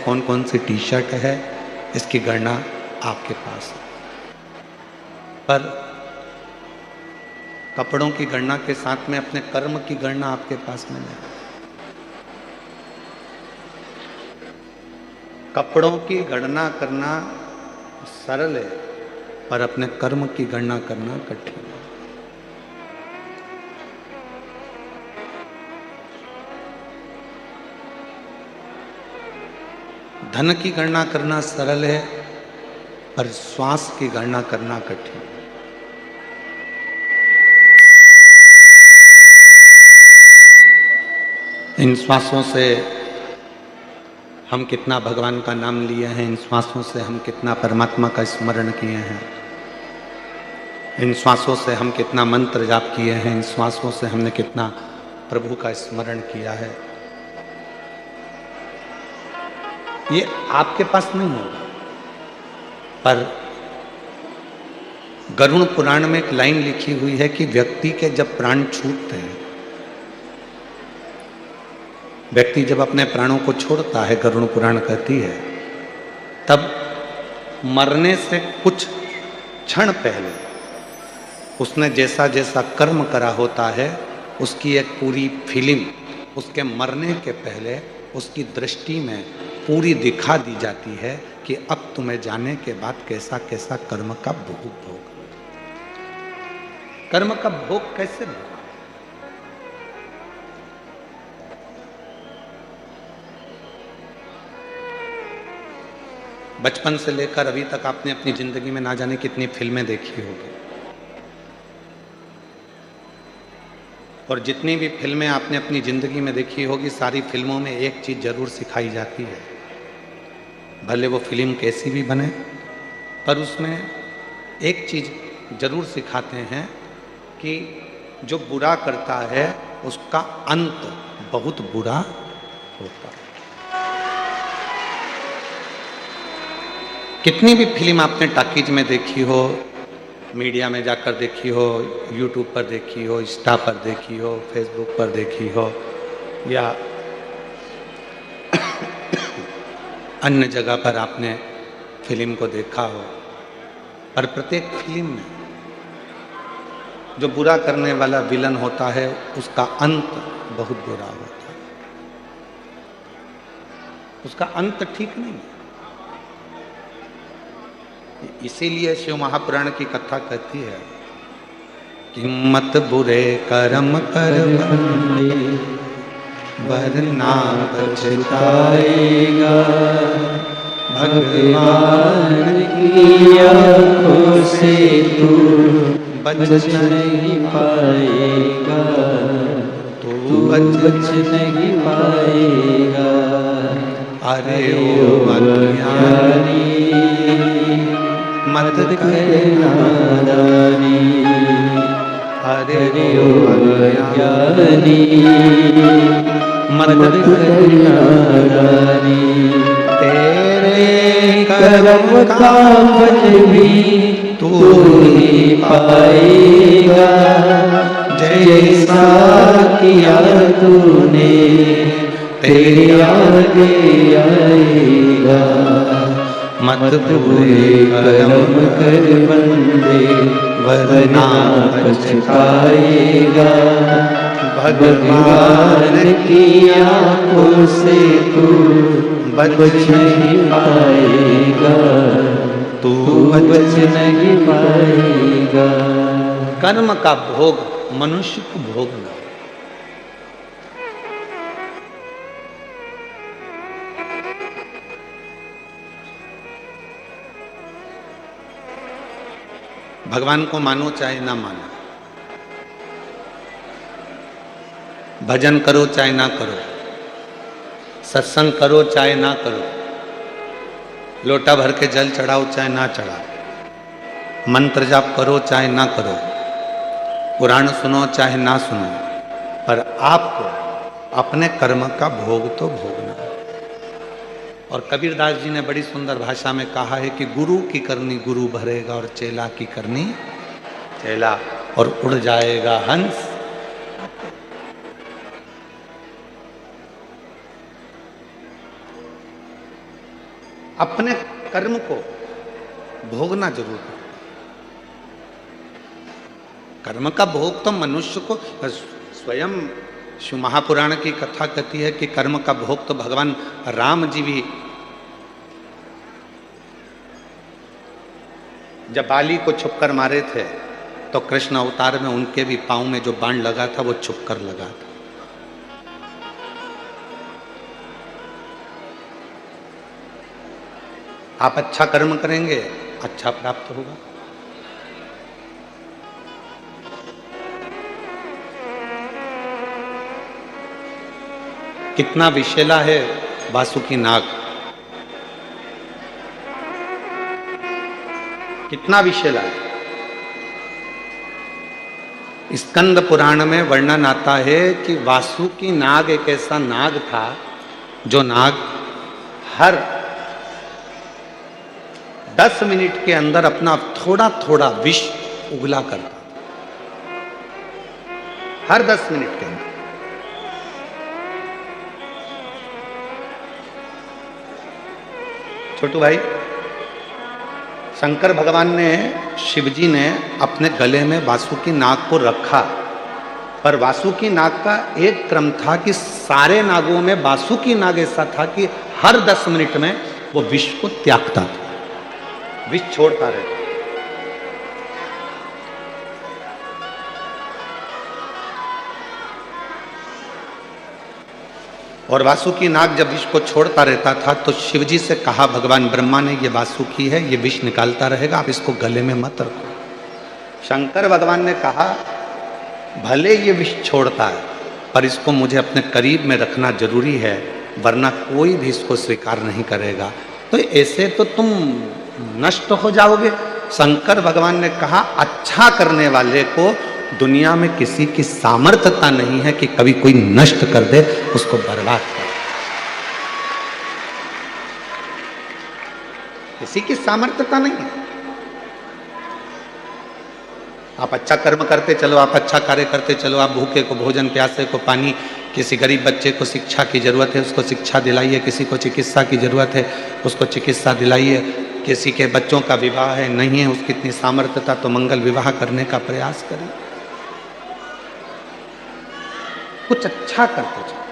कौन कौन C T shirt है, इसकी गणना आपके पास है। पर कपड़ों की गणना के साथ में अपने कर्म की गणना आपके पास में नहीं। कपड़ों की गणना करना सरल है, पर अपने कर्म की गणना करना कठिन है। धन की गणना करना सरल है, पर श्वास की गणना करना कठिन है। इन श्वासों से हम कितना भगवान का नाम लिए हैं, इन श्वासों से हम कितना परमात्मा का स्मरण किए हैं, इन श्वासों से हम कितना मंत्र जाप किए हैं, इन श्वासों से हमने कितना प्रभु का स्मरण किया है, ये आपके पास नहीं होगा। पर गरुड़ पुराण में एक लाइन लिखी हुई है कि व्यक्ति के जब प्राण छूटते हैं, व्यक्ति जब अपने प्राणों को छोड़ता है, गरुड़ पुराण कहती है, तब मरने से कुछ क्षण पहले उसने जैसा जैसा कर्म करा होता है, उसकी एक पूरी फिल्म उसके मरने के पहले उसकी दृष्टि में पूरी दिखा दी जाती है कि अब तुम्हें जाने के बाद कैसा कैसा कर्म का भोग, कर्म का भोग कैसे भोग। बचपन से लेकर अभी तक आपने अपनी जिंदगी में ना जाने कितनी फिल्में देखी होगी, और जितनी भी फिल्में आपने अपनी जिंदगी में देखी होगी, सारी फिल्मों में एक चीज जरूर सिखाई जाती है, भले वो फिल्म कैसी भी बने, पर उसमें एक चीज जरूर सिखाते हैं कि जो बुरा करता है उसका अंत बहुत बुरा होता है। कितनी भी फिल्म आपने टॉकीज में देखी हो, मीडिया में जाकर देखी हो, यूट्यूब पर देखी हो, इंस्टा पर देखी हो, फेसबुक पर देखी हो, या अन्य जगह पर आपने फिल्म को देखा हो, पर प्रत्येक फिल्म में जो बुरा करने वाला विलन होता है उसका अंत बहुत बुरा होता है, उसका अंत ठीक नहीं है। इसीलिए शिव महापुराण की कथा कहती है कि मत बुरे कर्म कर बंदे वरना पछताएगा, भगवान की आंखों से तू बच नहीं पाएगा, तू बच नहीं पाएगा। अरे ओ अज्ञानी मत कर नादानी, अरे ओ अज्ञानी मत कर नादानी, तेरे कर्म का फल भी तू ही पाएगा, जैसा किया तूने तेरे आगे आएगा। मत बुरे कर्म कर बंदे वरना पछताएगा, भगवान की आंखों से तू बच नहीं पाएगा, तू बच नहीं पाएगा। कर्म का भोग मनुष्य को भोगना, भगवान को मानो चाहे ना मानो, भजन करो चाहे ना करो, सत्संग करो चाहे ना करो, लोटा भर के जल चढ़ाओ चाहे ना चढ़ाओ, मंत्र जाप करो चाहे ना करो, पुराण सुनो चाहे ना सुनो, पर आपको अपने कर्म का भोग तो भोगना है। और कबीरदास जी ने बड़ी सुंदर भाषा में कहा है कि गुरु की करनी गुरु भरेगा और चेला की करनी चेला, और उड़ जाएगा हंस। अपने कर्म को भोगना जरूर है। कर्म का भोग तो मनुष्य को स्वयं शिव महापुराण की कथा कहती है कि कर्म का भोग तो भगवान राम जी भी, जब बाली को छुपकर मारे थे तो कृष्ण अवतार में उनके भी पांव में जो बाण लगा था वो छुपकर लगा था। आप अच्छा कर्म करेंगे, अच्छा प्राप्त होगा। कितना विषैला है वासुकी नाग, कितना विषैला है। स्कंद पुराण में वर्णन आता है कि वासुकी नाग एक ऐसा नाग था जो नाग हर 10 मिनट के अंदर अपना थोड़ा थोड़ा विष उगला करता था, हर 10 मिनट के अंदर। छोटू भाई, शंकर भगवान ने, शिवजी ने अपने गले में वासुकी नाग को रखा, पर वासुकी नाग का एक क्रम था कि सारे नागों में वासुकी नाग ऐसा था कि हर 10 मिनट में वो विष को त्यागता था, विष छोड़ता रहता। और वासुकी नाग जब विष को छोड़ता रहता था तो शिवजी से कहा भगवान ब्रह्मा ने, ये वासुकी है, ये विष निकालता रहेगा, आप इसको गले में मत रखो। शंकर भगवान ने कहा भले ये विष छोड़ता है पर इसको मुझे अपने करीब में रखना जरूरी है, वरना कोई भी इसको स्वीकार नहीं करेगा, तो ऐसे तो तुम नष्ट हो जाओगे। शंकर भगवान ने कहा अच्छा करने वाले को दुनिया में किसी की सामर्थ्यता नहीं है कि कभी कोई नष्ट कर दे, उसको बर्बाद कर, किसी की सामर्थ्यता नहीं है। आप अच्छा कर्म करते चलो, आप अच्छा कार्य करते चलो, आप भूखे को भोजन, प्यासे को पानी, किसी गरीब बच्चे को शिक्षा की जरूरत है उसको शिक्षा दिलाइए, किसी को चिकित्सा की जरूरत है उसको चिकित्सा दिलाइए, किसी के बच्चों का विवाह है, नहीं है उसकी इतनी सामर्थ्यता तो मंगल विवाह करने का प्रयास करें, कुछ अच्छा करते चलो।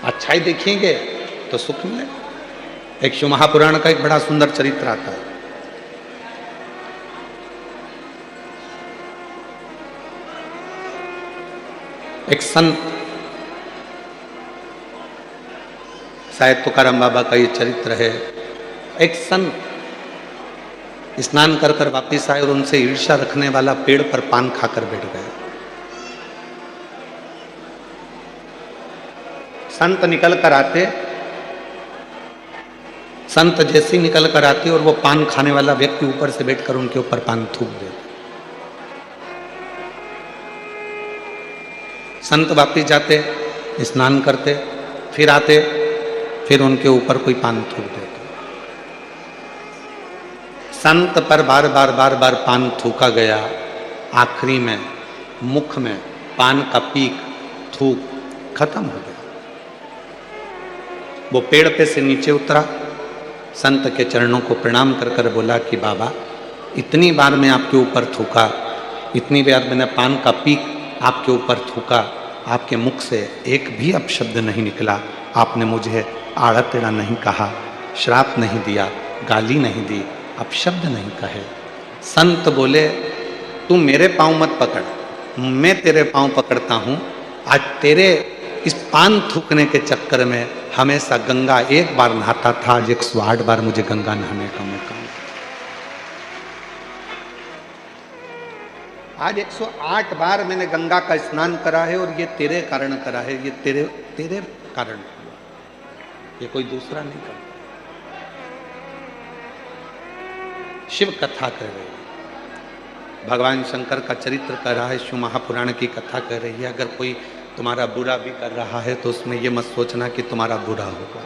अच्छाई देखेंगे तो सुख मिलेगा। एक शिव महापुराण का एक बड़ा सुंदर चरित्र आता है। एक संत, शायद तुकाराम बाबा का ये चरित्र है। एक संत स्नान कर कर वापिस आए और उनसे ईर्ष्या रखने वाला पेड़ पर पान खाकर बैठ गया। संत निकल कर आते, संत जैसे निकल कर आते और वो पान खाने वाला व्यक्ति ऊपर से बैठकर उनके ऊपर पान थूक देते। संत वापिस जाते, स्नान करते, फिर आते, फिर उनके ऊपर कोई पान थूक देते। संत पर बार बार बार बार पान थूका गया। आखिरी में मुख में पान का पीक, थूक खत्म हो गया। वो पेड़ पे से नीचे उतरा, संत के चरणों को प्रणाम कर कर बोला कि बाबा, इतनी बार मैं आपके ऊपर थूका, इतनी बार मैंने पान का पीक आपके ऊपर थूका, आपके मुख से एक भी अपशब्द नहीं निकला, आपने मुझे आड़ा टेढ़ा नहीं कहा, श्राप नहीं दिया, गाली नहीं दी, अपशब्द नहीं कहे। संत बोले तू मेरे पाँव मत पकड़, मैं तेरे पाँव पकड़ता हूँ। आज तेरे इस पान थूकने के चक्कर में हमेशा गंगा एक बार नहाता था, आज 108 बार मुझे गंगा नहाने का मौका मिला। आज 108 बार मैंने गंगा का स्नान करा है और ये तेरे कारण करा है, ये तेरे कारण हुआ, ये कोई दूसरा नहीं करता। शिव कथा कह रही है, भगवान शंकर का चरित्र कह रहा है, शिव महापुराण की कथा कह रही है। अगर कोई तुम्हारा बुरा भी कर रहा है तो उसमें यह मत सोचना कि तुम्हारा बुरा होगा,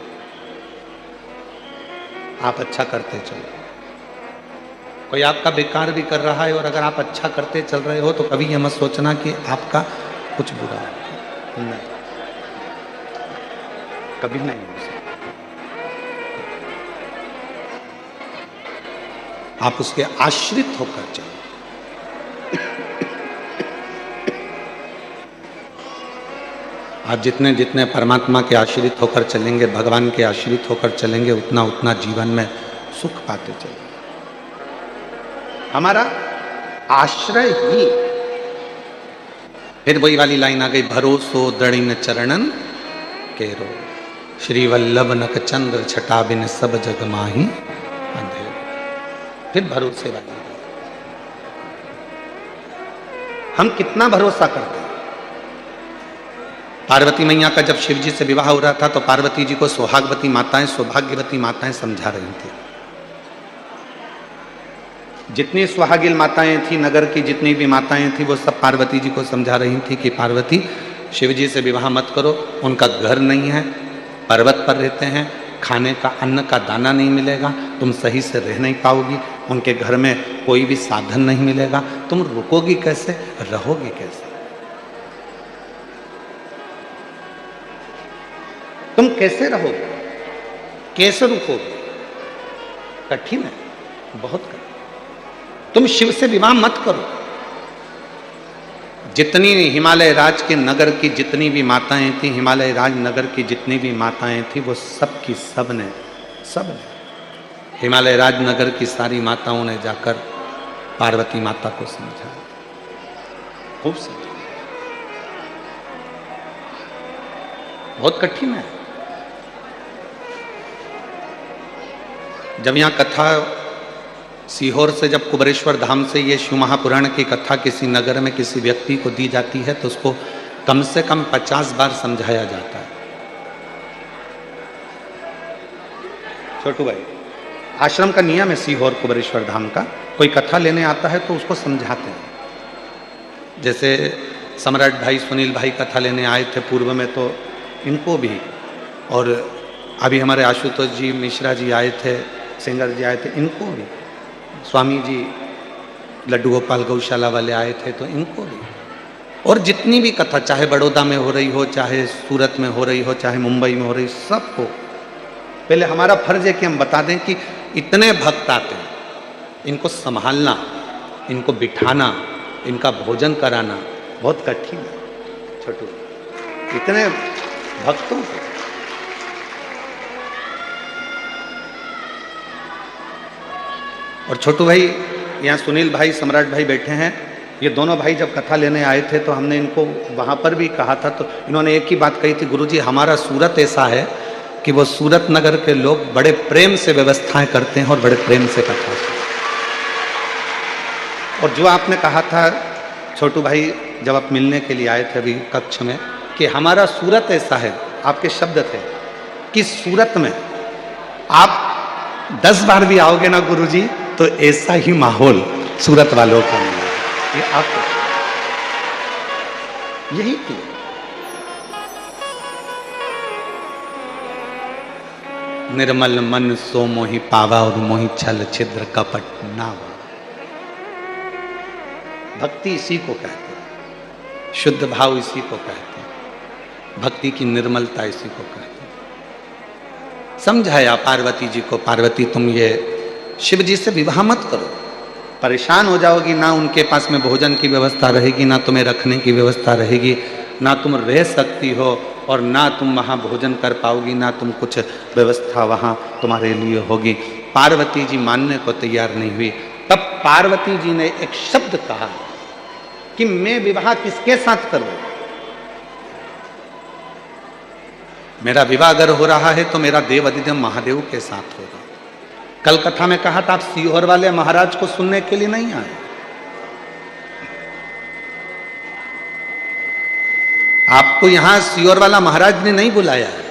आप अच्छा करते चलो। कोई आपका बेकार भी कर रहा है और अगर आप अच्छा करते चल रहे हो तो कभी यह मत सोचना कि आपका कुछ बुरा होगा, नहीं। कभी नहीं हो सकता। आप उसके आश्रित होकर चलो। आप जितने जितने परमात्मा के आश्रित होकर चलेंगे, भगवान के आश्रित होकर चलेंगे, उतना उतना जीवन में सुख पाते चलेंगे। हमारा आश्रय ही, फिर वही वाली लाइन आ गई, भरोसो दृढ़ चरणन केरो, श्री वल्लभ नक चंद्र छटा बिन सब जग माही अंधेरो। फिर भरोसे वाली, हम कितना भरोसा करते हैं। पार्वती मैया का जब शिव जी से विवाह हो रहा था तो पार्वती जी को सुहागवती माताएं, सौभाग्यवती माताएं समझा रही थी। जितनी सुहागिल माताएं थी, नगर की जितनी भी माताएं थी, वो सब पार्वती जी को समझा रही थी कि पार्वती, शिव जी से विवाह मत करो, उनका घर नहीं है, पर्वत पर रहते हैं, खाने का अन्न का दाना नहीं मिलेगा, तुम सही से रह नहीं पाओगी, उनके घर में कोई भी साधन नहीं मिलेगा, तुम रुकोगी कैसे, रहोगी कैसे, तुम कैसे रहोगे, कैसे रुकोगे? कठिन है, बहुत कठिन। तुम शिव से विवाह मत करो। जितनी हिमालय राज के नगर की जितनी भी माताएं थी, हिमालय राज नगर की जितनी भी माताएं थी, वो सब की सब ने हिमालय राज नगर की सारी माताओं ने जाकर पार्वती माता को समझाया, खूब समझाया। बहुत कठिन है। जब यहाँ कथा सीहोर से, जब कुबरेश्वर धाम से ये शिव महापुराण की कथा किसी नगर में किसी व्यक्ति को दी जाती है तो उसको कम से कम 50 बार समझाया जाता है। छोटू भाई, आश्रम का नियम है सीहोर कुबरेश्वर धाम का, कोई कथा लेने आता है तो उसको समझाते हैं। जैसे सम्राट भाई सुनील भाई कथा लेने आए थे पूर्व में, तो इनको भी, और अभी हमारे आशुतोष जी मिश्रा जी आए थे, सिंगर जी आए थे, इनको भी, स्वामी जी लड्डू गोपाल गौशाला वाले आए थे तो इनको भी, और जितनी भी कथा चाहे बड़ौदा में हो रही हो, चाहे सूरत में हो रही हो, चाहे मुंबई में हो रही, सबको पहले हमारा फर्ज है कि हम बता दें कि इतने भक्त आते हैं, इनको संभालना, इनको बिठाना, इनका भोजन कराना बहुत कठिन है। छोटू, इतने भक्तों को, और छोटू भाई, यहाँ सुनील भाई, सम्राट भाई बैठे हैं, ये दोनों भाई जब कथा लेने आए थे तो हमने इनको वहाँ पर भी कहा था, तो इन्होंने एक ही बात कही थी, गुरुजी हमारा सूरत ऐसा है कि वो सूरत नगर के लोग बड़े प्रेम से व्यवस्थाएं करते हैं और बड़े प्रेम से कथा सुनते हैं। और जो आपने कहा था छोटू भाई जब आप मिलने के लिए आए थे अभी कक्ष में, कि हमारा सूरत ऐसा है, आपके शब्द थे कि सूरत में आप 10 बार भी आओगे ना गुरुजी तो ऐसा ही माहौल सूरत वालों का मिलेगा। ये आपको यही थी। निर्मल मन सो मोहि पावा और मोहि छल छिद्र कपट ना हो। भक्ति इसी को कहते हैं, शुद्ध भाव इसी को कहते हैं, भक्ति की निर्मलता इसी को कहते हैं। समझाया पार्वती जी को, पार्वती तुम ये शिव जी से विवाह मत करो, परेशान हो जाओगी, ना उनके पास में भोजन की व्यवस्था रहेगी, ना तुम्हें रखने की व्यवस्था रहेगी, ना तुम रह सकती हो, और ना तुम वहाँ भोजन कर पाओगी, ना तुम कुछ व्यवस्था वहाँ तुम्हारे लिए होगी। पार्वती जी मानने को तैयार नहीं हुई। तब पार्वती जी ने एक शब्द कहा कि मैं विवाह किसके साथ करूँ? मेरा विवाह अगर हो रहा है तो मेरा देव अधिदेव महादेव के साथ होगा। कल कथा में कहा था आप सीहोर वाले महाराज को सुनने के लिए नहीं आए, आपको यहां सीहोर वाला महाराज ने नहीं बुलाया है।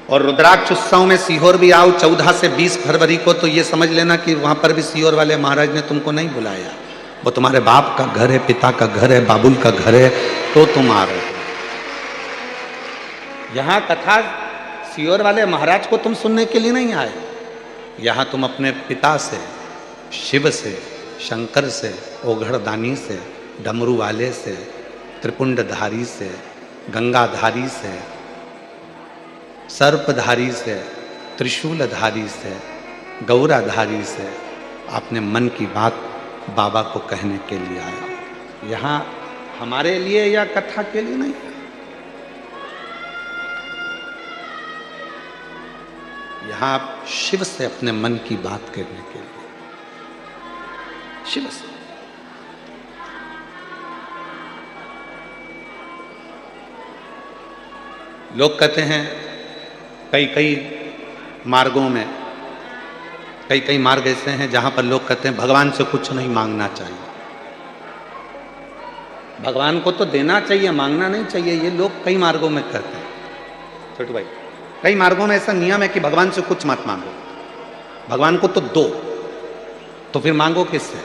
और रुद्राक्ष उत्सव में सीहोर भी आओ 14 से 20 फरवरी को, तो ये समझ लेना कि वहां पर भी सीहोर वाले महाराज ने तुमको नहीं बुलाया। वो तुम्हारे बाप का घर है, पिता का घर है, बाबुल का घर है, तो तुम आ रहे हो। यहां कथा सीहोर वाले महाराज को तुम सुनने के लिए नहीं आए, यहां तुम अपने पिता से, शिव से, शंकर से, ओघड़दानी से, डमरू वाले से, त्रिपुंडधारी से, गंगाधारी से, सर्पधारी से, त्रिशूलधारी से, गौराधारी से अपने मन की बात बाबा को कहने के लिए आया। यहाँ हमारे लिए या कथा के लिए नहीं, यहाँ आप शिव से अपने मन की बात करने के लिए, शिव से। लोग कहते हैं कई मार्गों में, कई मार्ग ऐसे हैं जहां पर लोग कहते हैं भगवान से कुछ नहीं मांगना चाहिए। भगवान को तो देना चाहिए, मांगना नहीं चाहिए। ये लोग कई मार्गों में कहते हैं। छोटू भाई, कई मार्गों में ऐसा नियम है कि भगवान से कुछ मत मांगो, भगवान को तो दो, तो फिर मांगो किससे?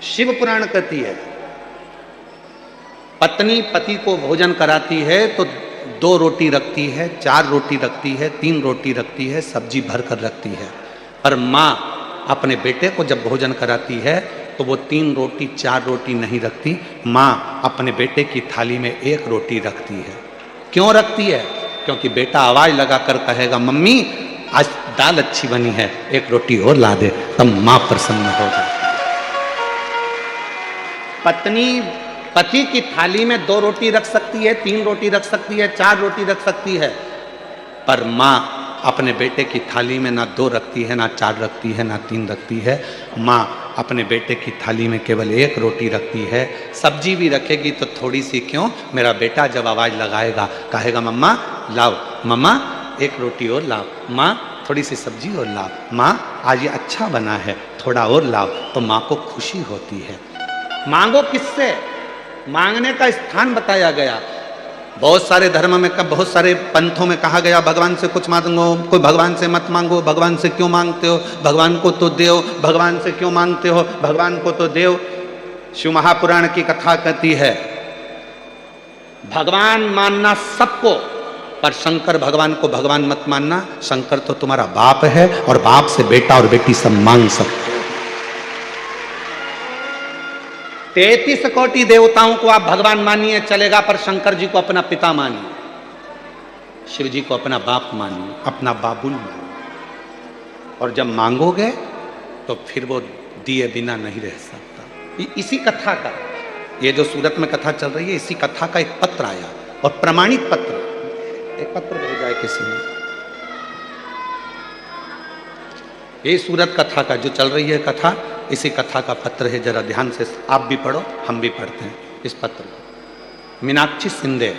शिव पुराण कहती है पत्नी पति को भोजन कराती है तो 2 रोटी रखती है, 4 रोटी रखती है, 3 रोटी रखती है, सब्जी भर कर रखती है। पर माँ अपने बेटे को जब भोजन कराती है तो वो 3 रोटी 4 रोटी नहीं रखती, माँ अपने बेटे की थाली में 1 रोटी रखती है। क्यों रखती है? क्योंकि बेटा आवाज लगाकर कहेगा मम्मी आज दाल अच्छी बनी है, 1 रोटी और ला दे, तब माँ प्रसन्न हो जाए। पत्नी पति की थाली में 2 रोटी रख सकती है, 3 रोटी रख सकती है, 4 रोटी रख सकती है, पर माँ अपने बेटे की थाली में ना 2 रखती है, ना 4 रखती है, ना 3 रखती है। माँ अपने बेटे की थाली में केवल 1 रोटी रखती है। सब्जी भी रखेगी तो थोड़ी सी, क्यों? मेरा बेटा जब आवाज लगाएगा कहेगा मम्मा लाओ, मम्मा 1 रोटी और लाओ, माँ थोड़ी सी सब्जी और लाओ, माँ आज ये अच्छा बना है थोड़ा और लाओ, तो माँ को खुशी होती है। मांगो किससे? मांगने का स्थान बताया गया। बहुत सारे धर्म में, बहुत सारे पंथों में कहा गया भगवान से कुछ मांगो, कोई भगवान से मत मांगो, भगवान से क्यों मांगते हो, भगवान को तो देओ, भगवान से क्यों मांगते हो, भगवान को तो देओ। शिव महापुराण की कथा कहती है भगवान मानना सबको, पर शंकर भगवान को भगवान मत मानना। शंकर तो तुम्हारा बाप है और बाप से बेटा और बेटी सब मांग सकते। 33 कोटि देवताओं को आप भगवान मानिए चलेगा, पर शंकर जी को अपना पिता मानिए, शिव जी को अपना बाप मानिए, अपना बाबुल मानिए। और जब मांगोगे तो फिर वो दिए बिना नहीं रह सकता। इसी कथा का, ये जो सूरत में कथा चल रही है, इसी कथा का एक पत्र आया, और प्रमाणित पत्र, एक पत्र भेजा है किसी ने। ये सूरत कथा का जो चल रही है कथा, इसी कथा का पत्र है। जरा ध्यान से आप भी पढ़ो, हम भी पढ़ते हैं इस पत्र को। मीनाक्षी सिंधे,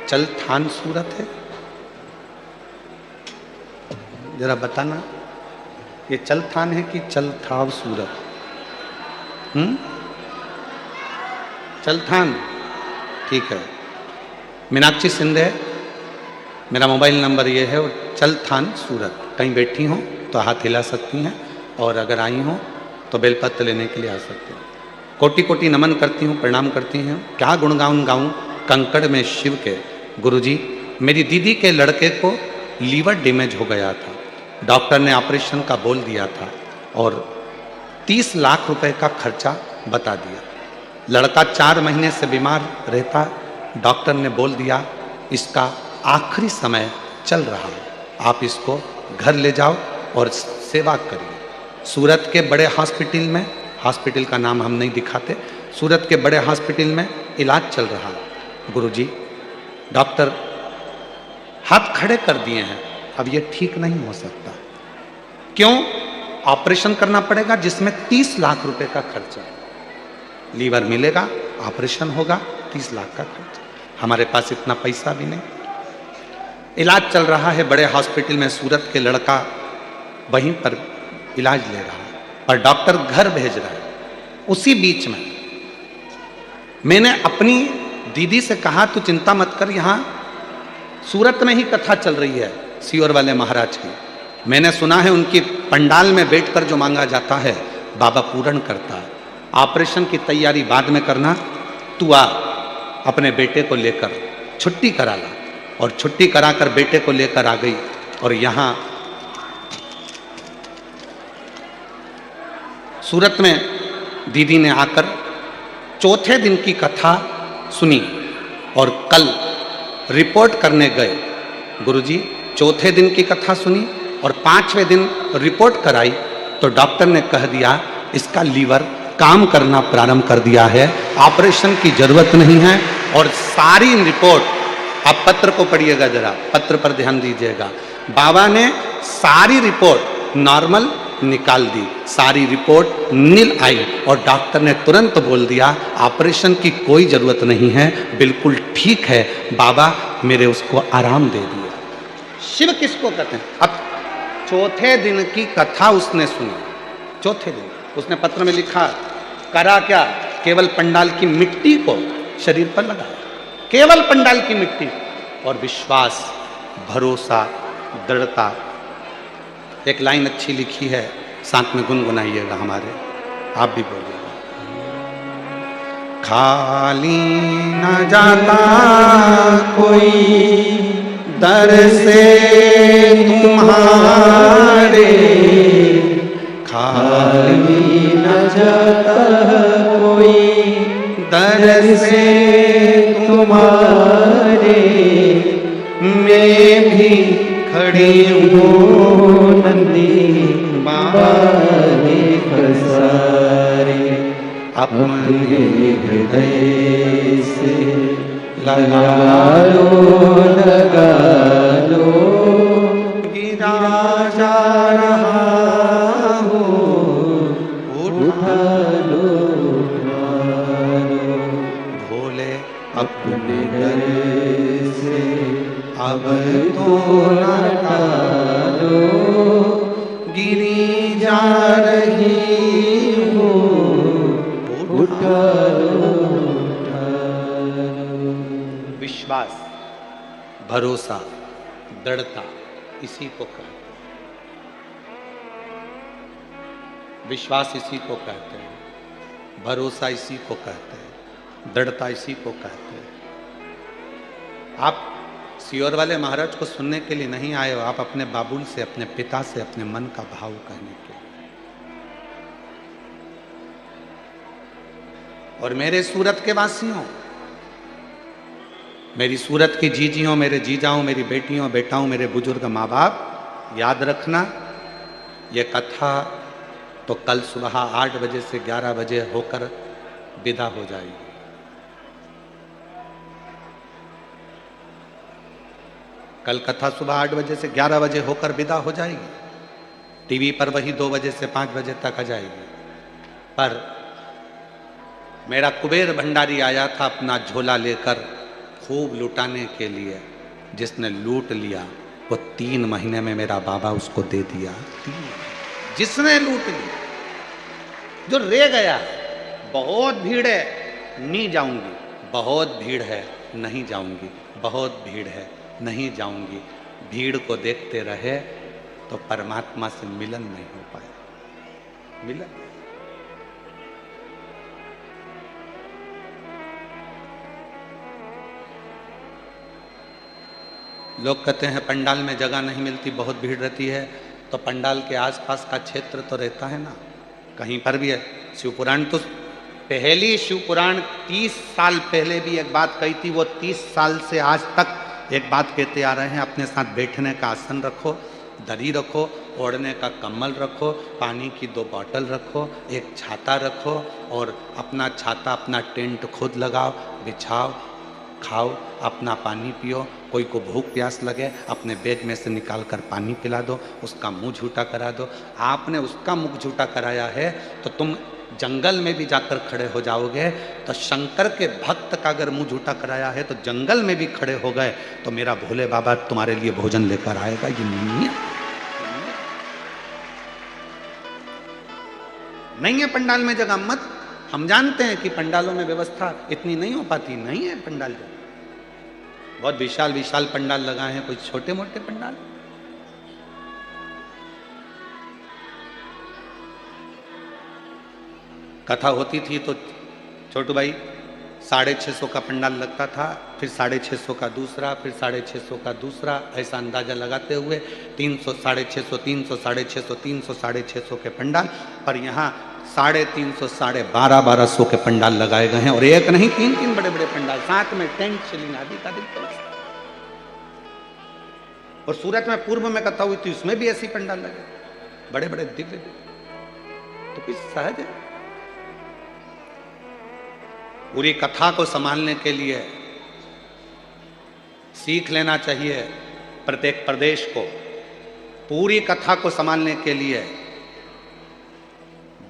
चलथान सूरत है, जरा बताना ये चलथान है कि चलथाव सूरत? चलथान, ठीक है। मीनाक्षी सिंधे, मेरा मोबाइल नंबर ये है। चलथान सूरत, कहीं बैठी हो तो हाथ हिला सकती हैं, और अगर आई हो तो बेलपत्र लेने के लिए आ सकते हैं। कोटि कोटि नमन करती हूँ, प्रणाम करती हूँ। क्या गुणगान गाऊँ कंकड़ में शिव के। गुरुजी, मेरी दीदी के लड़के को लीवर डैमेज हो गया था, डॉक्टर ने ऑपरेशन का बोल दिया था और 30 लाख रुपए का खर्चा बता दिया। लड़का 4 महीने से बीमार रहता, डॉक्टर ने बोल दिया इसका आखिरी समय चल रहा है, आप इसको घर ले जाओ और सेवा करिए। सूरत के बड़े हॉस्पिटल में, हॉस्पिटल का नाम हम नहीं दिखाते, सूरत के बड़े हॉस्पिटल में इलाज चल रहा है। गुरुजी, डॉक्टर हाथ खड़े कर दिए हैं, अब ये ठीक नहीं हो सकता। क्यों? ऑपरेशन करना पड़ेगा जिसमें 30 लाख रुपए का खर्चा। लीवर मिलेगा, ऑपरेशन होगा, 30 लाख का खर्चा। हमारे पास इतना पैसा भी नहीं। इलाज चल रहा है बड़े हॉस्पिटल में, सूरत के लड़का वहीं पर इलाज ले रहा है, पर डॉक्टर घर भेज रहा है। उसी बीच में मैंने अपनी दीदी से कहा तू चिंता मत कर, यहाँ सूरत में ही कथा चल रही है सियोर वाले महाराज की। मैंने सुना है उनकी पंडाल में बैठकर जो मांगा जाता है बाबा पूर्ण करता है। ऑपरेशन की तैयारी बाद में करना, तू आ अपने बेटे को लेकर छुट्टी करा ला। और छुट्टी कराकर बेटे को लेकर आ गई, और यहाँ सूरत में दीदी ने आकर चौथे दिन की कथा सुनी और कल रिपोर्ट करने गए। गुरुजी चौथे दिन की कथा सुनी और 5वें दिन रिपोर्ट कराई तो डॉक्टर ने कह दिया इसका लीवर काम करना प्रारंभ कर दिया है, ऑपरेशन की जरूरत नहीं है। और सारी रिपोर्ट, आप पत्र को पढ़िएगा जरा, पत्र पर ध्यान दीजिएगा। बाबा ने सारी रिपोर्ट नॉर्मल निकाल दी, सारी रिपोर्ट नील आई और डॉक्टर ने तुरंत बोल दिया ऑपरेशन की कोई जरूरत नहीं है, बिल्कुल ठीक है। बाबा मेरे उसको आराम दे दिया। शिव किसको कहते हैं? अब चौथे दिन की कथा उसने सुनी, चौथे दिन उसने पत्र में लिखा, करा क्या? केवल पंडाल की मिट्टी को शरीर पर लगाया, केवल पंडाल की मिट्टी। और विश्वास, भरोसा, दृढ़ता। एक लाइन अच्छी लिखी है, साथ में गुनगुनाइएगा हमारे, आप भी बोलिएगा। खाली न जाता कोई दर से तुम्हारे, खाली न जाता कोई दर से तुम्हारे, मैं भी खड़ी हूँ नंदी बाबा सारे, अपने हृदय से लगा लो, गिरा जा रहा हूँ, उठा लो, भोले अपने दर से अब तो न टालो, गिरी जा रही हूँ, उठा लो। विश्वास, भरोसा, दृढ़ता, इसी को कहते हैं। विश्वास इसी को कहते हैं, भरोसा इसी को कहते हैं, दृढ़ता इसी को कहते हैं। आप सियोर वाले महाराज को सुनने के लिए नहीं आए हो, आप अपने बाबुल से, अपने पिता से, अपने मन का भाव कहने के लिए। और मेरे सूरत के वासियों, मेरी सूरत की जीजियों, मेरे जीजाओं, मेरी बेटियों, बेटाओं, मेरे बुजुर्ग माँ बाप, याद रखना ये कथा तो कल सुबह 8 बजे से 11 बजे होकर विदा हो जाएगी। कल कथा सुबह 8 बजे से 11 बजे होकर विदा हो जाएगी। टीवी पर वही 2 बजे से 5 बजे तक आ जाएगी। पर मेरा कुबेर भंडारी आया था अपना झोला लेकर खूब लुटाने के लिए, जिसने लूट लिया वो 3 महीने में मेरा बाबा उसको दे दिया। जिसने लूट लिया, जो रह गया, बहुत भीड़ है नहीं जाऊंगी, बहुत भीड़ है नहीं जाऊंगी, बहुत भीड़ है नहीं जाऊंगी, भीड़ को देखते रहे तो परमात्मा से मिलन नहीं हो पाए। मिलन, लोग कहते हैं पंडाल में जगह नहीं मिलती, बहुत भीड़ रहती है, तो पंडाल के आसपास का क्षेत्र तो रहता है ना, कहीं पर भी है। शिवपुराण तो पहली शिवपुराण 30 साल पहले भी एक बात कही थी, वो 30 साल से आज तक एक बात कहते आ रहे हैं, अपने साथ बैठने का आसन रखो, दरी रखो, ओढ़ने का कम्बल रखो, पानी की 2 बॉटल रखो, एक छाता रखो और अपना छाता, अपना टेंट खुद लगाओ, बिछाओ, खाओ, अपना पानी पियो। कोई को भूख प्यास लगे अपने बैग में से निकाल कर पानी पिला दो, उसका मुंह झूठा करा दो। आपने उसका मुंह झूठा कराया है तो तुम जंगल में भी जाकर खड़े हो जाओगे। तो शंकर के भक्त का अगर मुंह झूठा कराया है तो जंगल में भी खड़े हो गए तो मेरा भोले बाबा तुम्हारे लिए भोजन लेकर आएगा। ये नहीं है पंडाल में जगह मत। हम जानते हैं कि पंडालों में व्यवस्था इतनी नहीं हो पाती, नहीं है पंडाल जगह, बहुत विशाल विशाल पंडाल लगाए हैं, कोई छोटे मोटे पंडाल। कथा होती थी तो छोटू भाई 650 का पंडाल लगता था, फिर 650 का दूसरा, फिर 650 का दूसरा, ऐसा अंदाजा लगाते हुए 300, 650, 300, 650, 300, 650 के पंडाल। पर यहाँ 350 1250 के पंडाल लगाए गए हैं, और एक नहीं 3 बड़े बड़े पंडाल, साथ में टेंट शिलिंग आदि का व्यवस्था। और सूरत में पूर्व में कथा हुई थी, उसमें भी ऐसी पंडाल लगे, बड़े बड़े दिव्य। तो कुछ सहज है। पूरी कथा को संभालने के लिए सीख लेना चाहिए प्रत्येक प्रदेश को। पूरी कथा को संभालने के लिए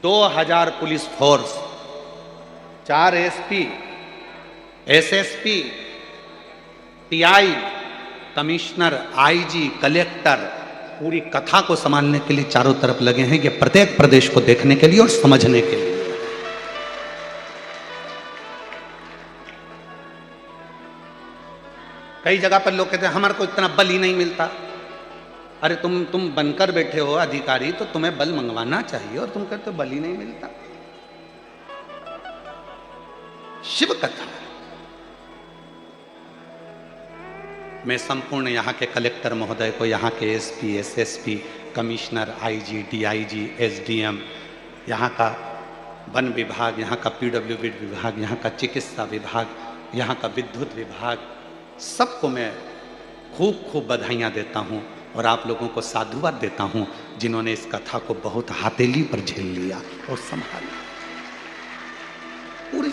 2000 police force, 4 SP, SSP, TI, commissioner, IG, collector, पूरी कथा को संभालने के लिए चारों तरफ लगे हैं, ये प्रत्येक प्रदेश को देखने के लिए और समझने के लिए। कई जगह पर लोग कहते हैं हमारे को इतना बल ही नहीं मिलता। अरे तुम बनकर बैठे हो अधिकारी, तो तुम्हें बल मंगवाना चाहिए, और तुम कहते हो बल ही नहीं मिलता। शिव कथा। मैं संपूर्ण यहाँ के कलेक्टर महोदय को, यहाँ के SP, SSP, commissioner, IG, DIG, SDM, यहाँ का वन विभाग, यहाँ का पीडब्ल्यूडी विभाग, यहाँ का चिकित्सा विभाग, यहाँ का विद्युत विभाग, सबको मैं खूब खूब बधाइयाँ देता हूँ, और आप लोगों को साधुवाद देता हूँ जिन्होंने इस कथा को बहुत हथेली पर झेल लिया और संभाला। पूरी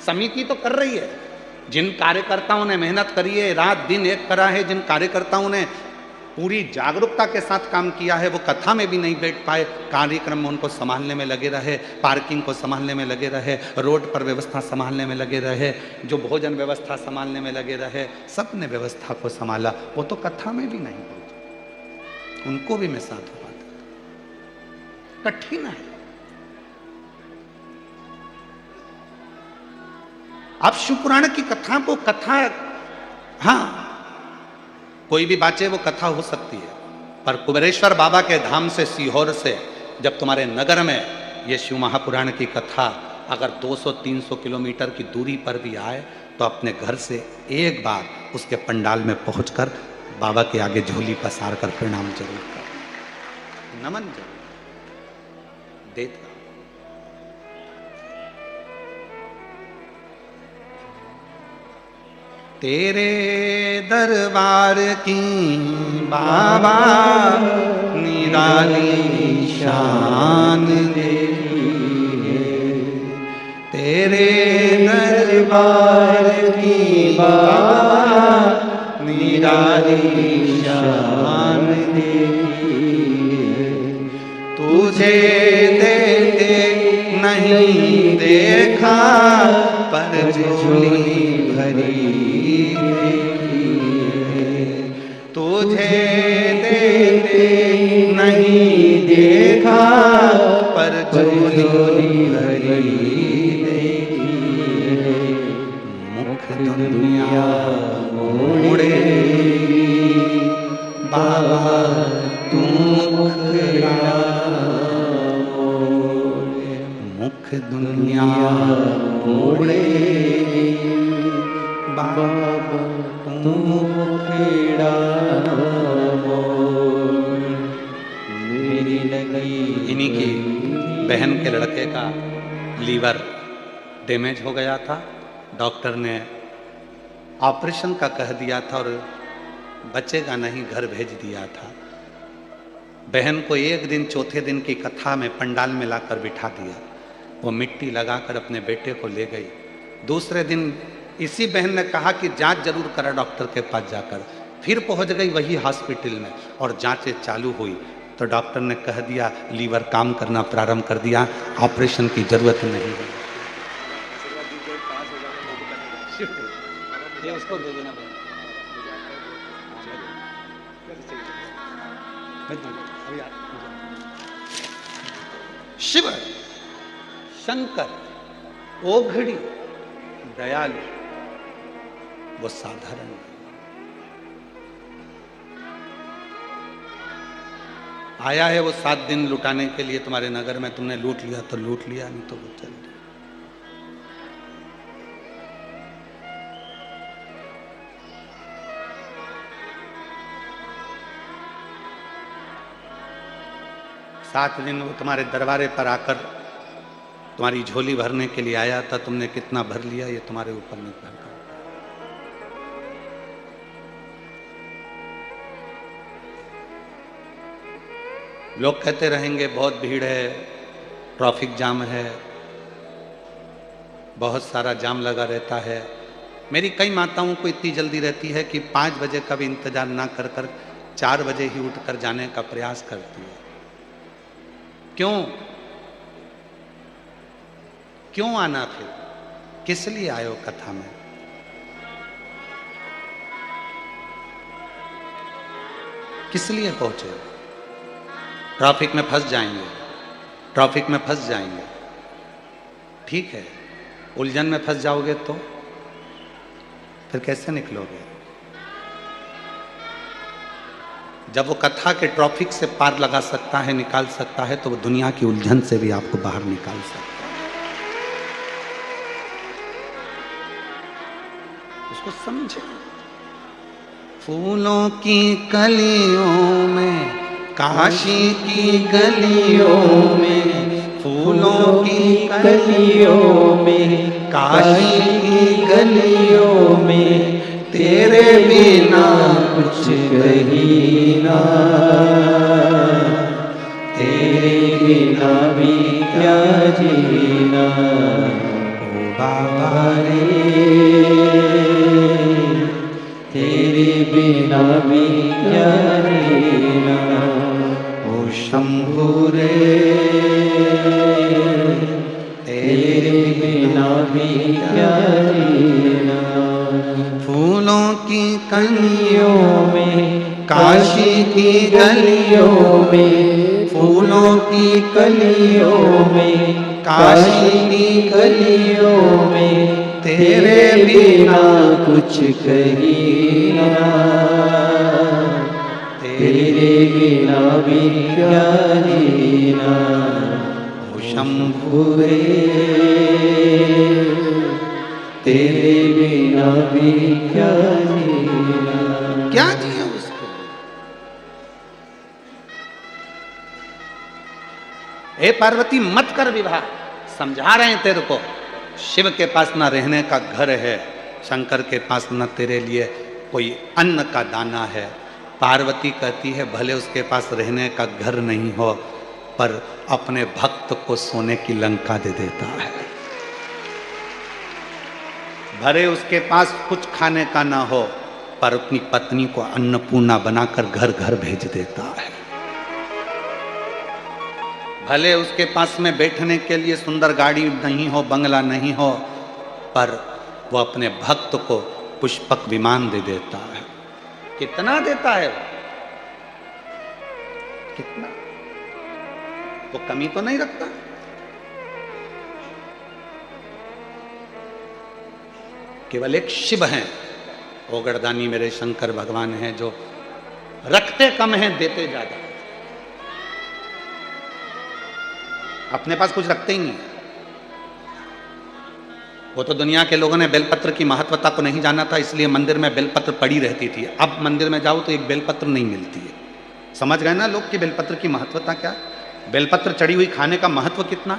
समिति तो कर रही है, जिन कार्यकर्ताओं ने मेहनत करी है, रात दिन एक करा है, जिन कार्यकर्ताओं ने पूरी जागरूकता के साथ काम किया है, वो कथा में भी नहीं बैठ पाए, कार्यक्रम में उनको संभालने में लगे रहे, पार्किंग को संभालने में लगे रहे, रोड पर व्यवस्था संभालने में लगे रहे, जो भोजन व्यवस्था संभालने में लगे रहे, सबने व्यवस्था को संभाला। वो तो कथा में भी नहीं पहुंचे, उनको भी मैं साधुवाद देता हूं। कठिन है। आप शिवपुराण की कथा को कथा, हाँ कोई भी बाचे वो कथा हो सकती है, पर कुबेरेश्वर बाबा के धाम से, सीहोर से जब तुम्हारे नगर में ये शिव महापुराण की कथा अगर 200-300 किलोमीटर की दूरी पर भी आए, तो अपने घर से एक बार उसके पंडाल में पहुंचकर बाबा के आगे झोली पसार कर प्रणाम जरूर कर, नमन जरूर देता। तेरे दरबार की बाबा निराली शान देखी है, तेरे दरबार की बाबा निराली शान देखी है, तुझे देते नहीं देखा पर झोली भरी देखी है, तुझे देते नहीं देखा पर झोली भरी देखी है, मुख दुनिया मोड़े बाबा तू मुखड़ा मोड़े, मुख दुनिया मोड़े बाबा तू मुखड़ा मोड़, मेरी लगी। इन्हीं की बहन के लड़के का लीवर डैमेज हो गया था, डॉक्टर ने ऑपरेशन का कह दिया था और बचेगा नहीं, घर भेज दिया था। बहन को एक दिन, चौथे दिन की कथा में पंडाल में लाकर बिठा दिया, वो मिट्टी लगाकर अपने बेटे को ले गई। दूसरे दिन इसी बहन ने कहा कि जांच जरूर करा डॉक्टर के पास जाकर, फिर पहुंच गई वही हॉस्पिटल में और जांचें चालू हुई, तो डॉक्टर ने कह दिया लीवर काम करना प्रारंभ कर दिया, ऑपरेशन की जरूरत नहीं है। ये उसको दे देना शिव शंकर ओघड़ी दयालु, वो साधारण नहीं। आया है वो 7 दिन लुटाने के लिए तुम्हारे नगर में, तुमने लूट लिया तो लूट लिया, नहीं तो वो चल रही। 7 दिन वो तुम्हारे दरबारे पर आकर तुम्हारी झोली भरने के लिए आया था, तुमने कितना भर लिया ये तुम्हारे ऊपर निर्भर करता है। लोग कहते रहेंगे बहुत भीड़ है, ट्रैफिक जाम है, बहुत सारा जाम लगा रहता है। मेरी कई माताओं को इतनी जल्दी रहती है कि 5 बजे का भी इंतजार ना कर कर 4 बजे ही उठकर जाने का प्रयास करती है। क्यों क्यों आना? फिर किस लिए आयो कथा में? किस लिए पहुंचे? ट्रैफिक में फंस जाएंगे, ट्रैफिक में फंस जाएंगे, ठीक है। उलझन में फंस जाओगे तो फिर कैसे निकलोगे? जब वो कथा के ट्रैफिक से पार लगा सकता है, निकाल सकता है, तो वो दुनिया की उलझन से भी आपको बाहर निकाल सकता है। उसको समझे। फूलों की कलियों में, काशी की गलियों में, फूलों की कलियों में, काशी की गलियों में, तेरे बिना कुछ कहीं ना, तेरे बिना भी क्या जीना। ओ बाबा रे, तेरे बिना भी क्या जीना। ओ शंभू रे, तेरे बिना भी क्या जीना। फूलों की कलियों में, काशी की गलियों में, फूलों की कलियों में, काशी की गलियों में, तेरे बिना कुछ कहीं ना, तेरे बिना भी क्या जीना। ओ शंभू रे, तेरे बिना भी क्या जीना। क्या जिया उसको? हे पार्वती मत कर विवाह, समझा रहे हैं तेरे को। शिव के पास ना रहने का घर है, शंकर के पास न तेरे लिए कोई अन्न का दाना है। पार्वती कहती है भले उसके पास रहने का घर नहीं हो, पर अपने भक्त को सोने की लंका दे देता है। भले उसके पास कुछ खाने का ना हो, पर अपनी पत्नी को अन्नपूर्णा बनाकर घर घर भेज देता है। भले उसके पास में बैठने के लिए सुंदर गाड़ी नहीं हो, बंगला नहीं हो, पर वो अपने भक्त को पुष्पक विमान दे देता है। कितना देता है वो? कितना? वो कमी तो नहीं रखता। केवल एक शिव हैं, ओगरदानी मेरे शंकर भगवान हैं, जो रखते कम हैं देते ज्यादा। अपने पास कुछ रखते ही नहीं। वो तो दुनिया के लोगों ने बेलपत्र की महत्वता को नहीं जाना था, इसलिए मंदिर में बेलपत्र पड़ी रहती थी। अब मंदिर में जाओ तो एक बेलपत्र नहीं मिलती है। समझ गए ना लोग कि बेलपत्र की महत्वता क्या? बेलपत्र चढ़ी हुई खाने का महत्व कितना,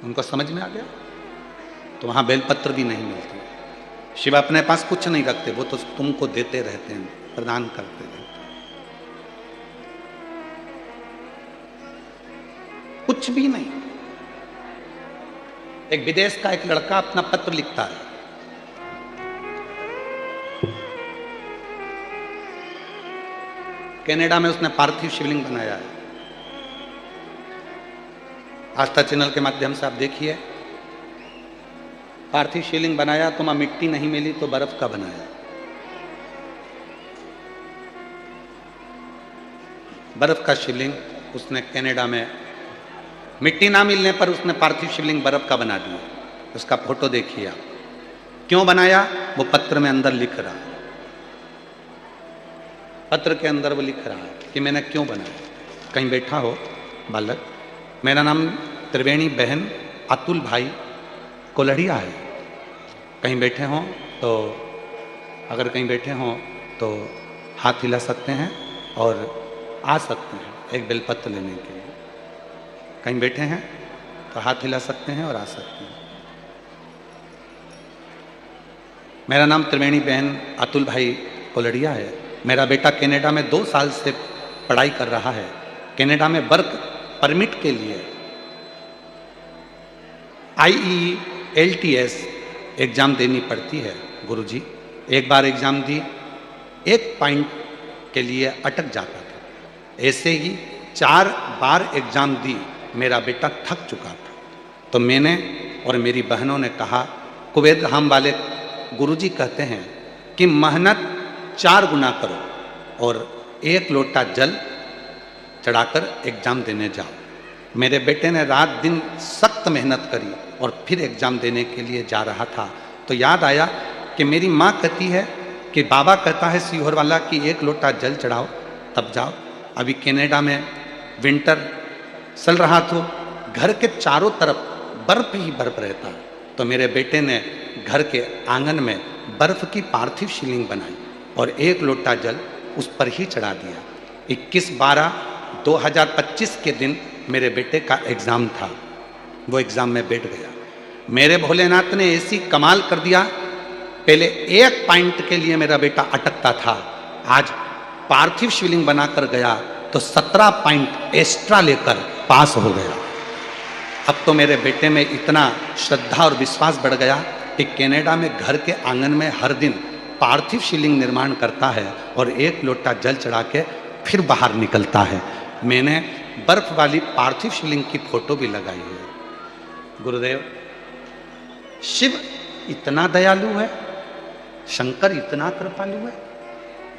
उनको समझ में आ गया। तो वहां बेलपत्र भी नहीं मिलती। शिव अपने पास कुछ नहीं रखते, वो तो तुमको देते रहते हैं, प्रदान करते रहते हैं। कुछ भी नहीं। एक विदेश का एक लड़का अपना पत्र लिखता है, कनाडा में उसने पार्थिव शिवलिंग बनाया है। आस्था चैनल के माध्यम से आप देखिए। पार्थिव शिवलिंग बनाया तो वहां मिट्टी नहीं मिली तो बर्फ का बनाया। बर्फ का शिवलिंग उसने कनाडा में, मिट्टी ना मिलने पर उसने पार्थिव शिवलिंग बर्फ का बना दिया। उसका फोटो देखिए आप। क्यों बनाया? वो पत्र में अंदर लिख रहा है। पत्र के अंदर वो लिख रहा है कि मैंने क्यों बनाया। कहीं बैठा हो बालक, मेरा नाम त्रिवेणी बहन अतुल भाई कोलढ़िया है। कहीं बैठे हों तो, अगर कहीं बैठे हों तो हाथ हिला सकते हैं और आ सकते हैं एक बेलपत्र लेने के लिए। कहीं बैठे हैं तो आपका हाथ हिला सकते हैं और आ सकते हैं। मेरा नाम त्रिवेणी बहन अतुल भाई कोलड़िया है। मेरा बेटा कनाडा में 2 साल से पढ़ाई कर रहा है। कनाडा में वर्क परमिट के लिए IELTS एग्ज़ाम देनी पड़ती है गुरुजी। एक बार एग्ज़ाम दी, 1 पॉइंट के लिए अटक जाता था। ऐसे ही 4 बार एग्ज़ाम दी, मेरा बेटा थक चुका था। तो मैंने और मेरी बहनों ने कहा, कुवैत धाम वाले गुरुजी कहते हैं कि मेहनत 4 गुना करो और 1 लोटा जल चढ़ाकर एग्ज़ाम देने जाओ। मेरे बेटे ने रात दिन सख्त मेहनत करी और फिर एग्ज़ाम देने के लिए जा रहा था। तो याद आया कि मेरी माँ कहती है कि बाबा कहता है सीहोर वाला कि 1 लोटा जल चढ़ाओ तब जाओ। अभी कनाडा में विंटर चल रहा तो घर के चारों तरफ बर्फ ही बर्फ रहता। तो मेरे बेटे ने घर के आंगन में बर्फ की पार्थिव शिवलिंग बनाई और 1 लोटा जल उस पर ही चढ़ा दिया। 21/12/2025 के दिन मेरे बेटे का एग्ज़ाम था। वो एग्ज़ाम में बैठ गया। मेरे भोलेनाथ ने ऐसी कमाल कर दिया, पहले 1 पॉइंट के लिए मेरा बेटा अटकता था, आज पार्थिव शिवलिंग बनाकर गया तो 17 पॉइंट एक्स्ट्रा लेकर पास हो गया। अब तो मेरे बेटे में इतना श्रद्धा और विश्वास बढ़ गया कि कनाडा में घर के आंगन में हर दिन पार्थिव शिवलिंग निर्माण करता है और 1 लोटा जल चढ़ा के फिर बाहर निकलता है। मैंने बर्फ वाली पार्थिव शिवलिंग की फोटो भी लगाई है। गुरुदेव, शिव इतना दयालु है, शंकर इतना कृपालु है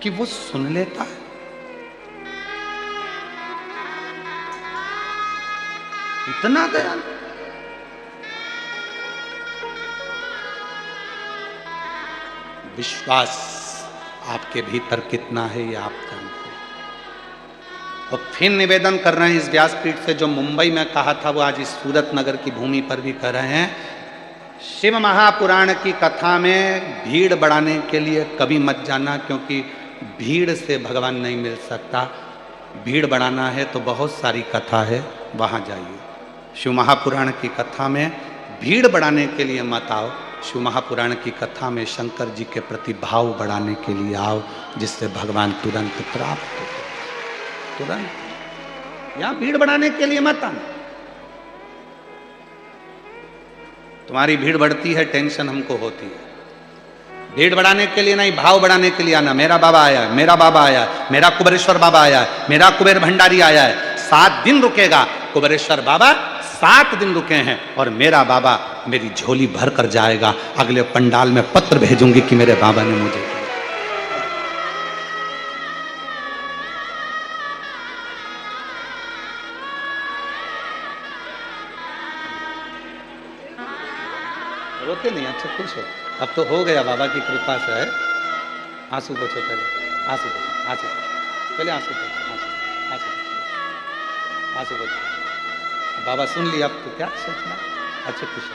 कि वो सुन लेता है। इतना दयालु। विश्वास आपके भीतर कितना है ये आप जानते हैं। और फिर निवेदन कर रहे हैं इस व्यासपीठ से, जो मुंबई में कहा था वो आज इस सूरत नगर की भूमि पर भी कर रहे हैं। शिव महापुराण की कथा में भीड़ बढ़ाने के लिए कभी मत जाना, क्योंकि भीड़ से भगवान नहीं मिल सकता। भीड़ बढ़ाना है तो बहुत सारी कथा है, वहाँ जाइए। शिव महापुराण की कथा में भीड़ बढ़ाने के लिए मत आओ। शिव महापुराण की कथा में शंकर जी के प्रति भाव बढ़ाने के लिए आओ, जिससे भगवान तुरंत प्राप्त हो। तुरंत यहाँ भीड़ बढ़ाने के लिए मत आना। तुम्हारी भीड़ बढ़ती है, टेंशन हमको होती है। भीड़ बढ़ाने के लिए नहीं, भाव बढ़ाने के लिए आना। मेरा बाबा आया है, मेरा बाबा आया है, मेरा कुबेरेश्वर बाबा आया है, मेरा कुबेर भंडारी आया है। 7 दिन रुकेगा कुबेरेश्वर बाबा, 7 दिन रुके हैं और मेरा बाबा मेरी झोली भर कर जाएगा। अगले पंडाल में पत्र भेजूंगी कि मेरे बाबा ने मुझे। रोते नहीं, अच्छा खुश हो। अब तो हो गया बाबा की कृपा से है। आंसू पोछो पहले, आंसू पोछो, आंसू पोछो पहले, आंसू पोछो, आंसू पोछो, आंसू पोछो। बाबा सुन लिया, अब तो क्या सोचना। अच्छा खुश हो।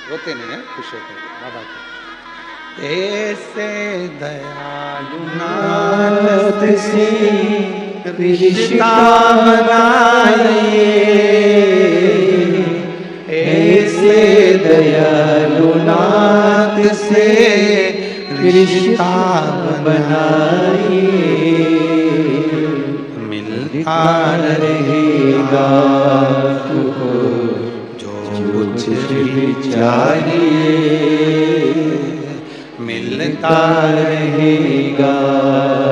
रोते नहीं है, खुश हो बाबा को। ऐसे दयालु नाथ से रिश्ता बनाइए, ऐसे दयालु नाथ से रिश्ता बनाइए। मिलता रहेगा तुमको जो कुछ भी चाहिए, मिलता रहेगा